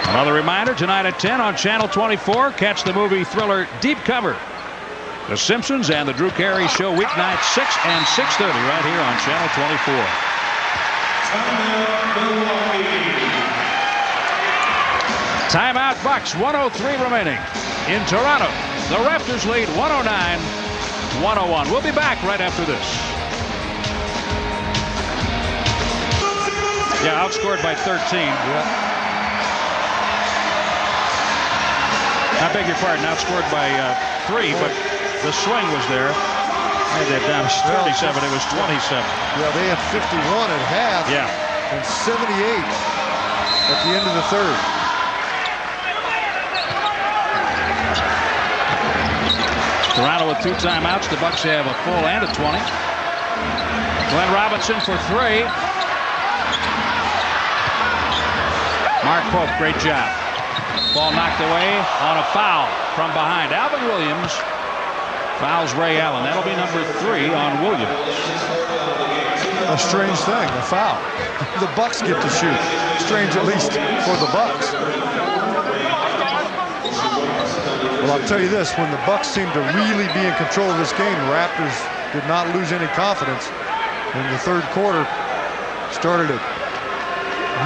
Another reminder, tonight at 10 on Channel 24, catch the movie thriller Deep Cover. The Simpsons and the Drew Carey Show weeknight 6 and 6:30 right here on Channel 24. Timeout Bucks, 103 remaining. In Toronto, the Raptors lead 109-101. We'll be back right after this. Yeah, outscored by 13.
Yeah.
I beg your pardon, outscored by 3, but the swing was there. I had that down as 37, it was 27.
Yeah, they had 51 at half.
Yeah.
And 78 at the end of the third.
Toronto with 2 timeouts. The Bucks have a full and a 20. Glenn Robinson for 3. Mark Pope, great job. Ball knocked away on a foul from behind. Alvin Williams fouls Ray Allen. That'll be number 3 on Williams.
A strange thing, a foul. The Bucks get to shoot. Strange, at least for the Bucks. Well, I'll tell you this: when the Bucks seemed to really be in control of this game, the Raptors did not lose any confidence. In the third quarter, started to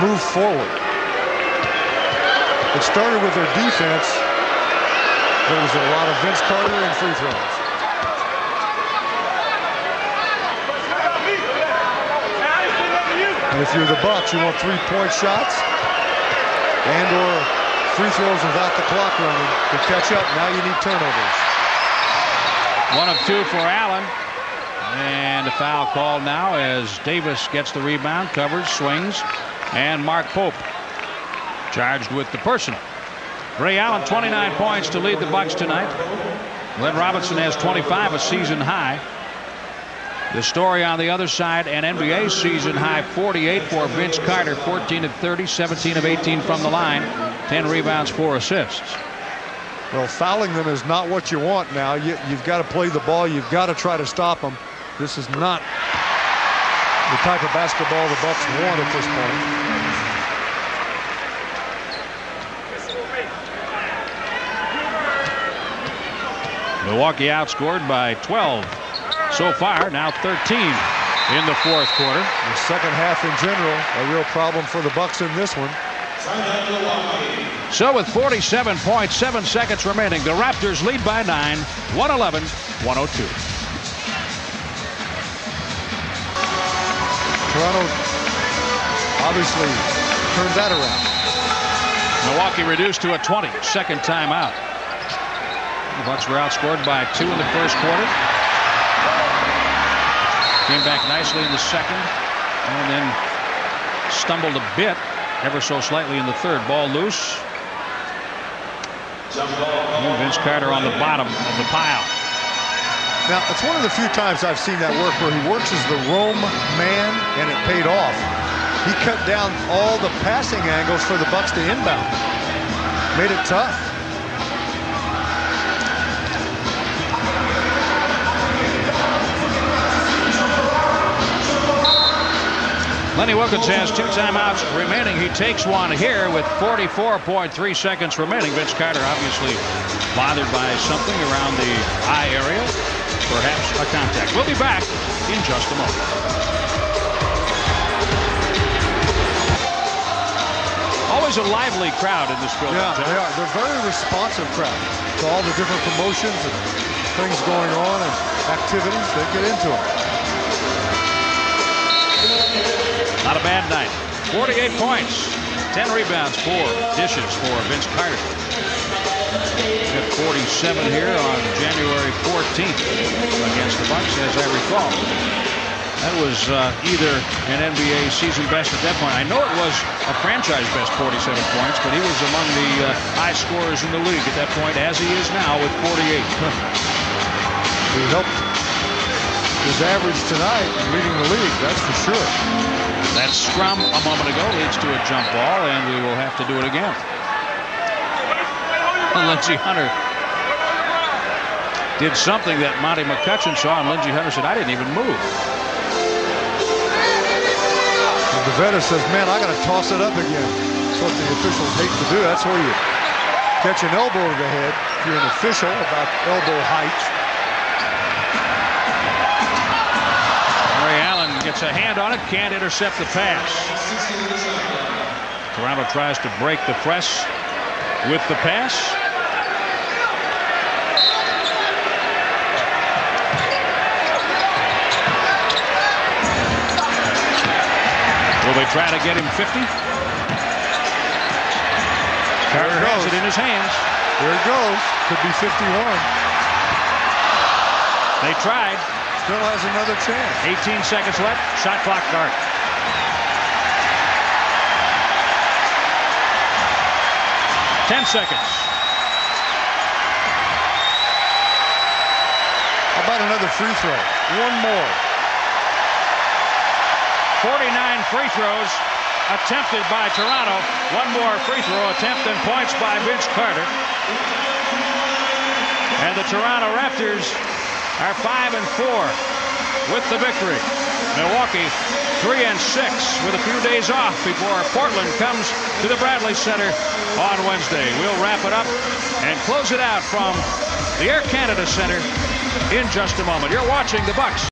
move forward. It started with their defense. There was a lot of Vince Carter and free throws. And if you're the Bucks, you want 3-point shots and/or free throws without the clock running to catch up. Now you need turnovers.
1 of 2 for Allen. And a foul called now as Davis gets the rebound, covers, swings, and Mark Pope charged with the personal. Ray Allen, 29 points to lead the Bucks tonight. Glenn Robinson has 25, a season high. The story on the other side, an NBA season high 48 for Vince Carter, 14 of 30, 17 of 18 from the line, 10 rebounds, 4 assists.
Well, fouling them is not what you want now. You've got to play the ball. You've got to try to stop them. This is not the type of basketball the Bucks want at this
point. Milwaukee outscored by 12 so far, now 13 in the fourth quarter.
The second half in general, a real problem for the Bucks in this one.
So with 47.7 seconds remaining, the Raptors lead by 9, 111-102.
Toronto obviously turned that around.
Milwaukee reduced to a 20-second timeout. The Bucks were outscored by 2 in the first quarter. Came back nicely in the second, and then stumbled a bit, ever so slightly in the third. Ball loose. And Vince Carter on the bottom of the pile.
Now, it's one of the few times I've seen that work where he works as the roam man, and it paid off. He cut down all the passing angles for the Bucks to inbound. Made it tough.
Lenny Wilkins has 2 timeouts remaining. He takes one here with 44.3 seconds remaining. Vince Carter obviously bothered by something around the eye area, perhaps a contact. We'll be back in just a moment. Always a lively crowd in this building.
Yeah, they are. They're a very responsive crowd to all the different promotions and things going on and activities. They get into them.
Not a bad night. 48 points, 10 rebounds, 4 dishes for Vince Carter. Hit 47 here on January 14th against the Bucks, as I recall. That was either an NBA season best at that point. I know it was a franchise best, 47 points, but he was among the high scorers in the league at that point, as he is now with 48.
He helped his average tonight leading the league, that's for sure.
That scrum a moment ago leads to a jump ball, and we will have to do it again. And Lindsey Hunter did something that Monty McCutcheon saw, and Lindsey Hunter said, I didn't even move.
And DeVetta says, man, I got to toss it up again. That's what the officials hate to do. That's where you catch an elbow to the head. If you're an official, about elbow height.
Gets a hand on it, can't intercept the pass. Toronto tries to break the press with the pass. Will they try to get him 50? Carter has it in his hands.
There it goes. Could be 51.
They tried.
Still has another chance.
18 seconds left. Shot clock start. Ten seconds.
How about another free throw? One more.
49 free throws attempted by Toronto. One more free throw attempt and points by Vince Carter. And the Toronto Raptors are 5-4 with the victory. Milwaukee 3-6 with a few days off before Portland comes to the Bradley Center on Wednesday. We'll wrap it up and close it out from the Air Canada Center in just a moment. You're watching the Bucks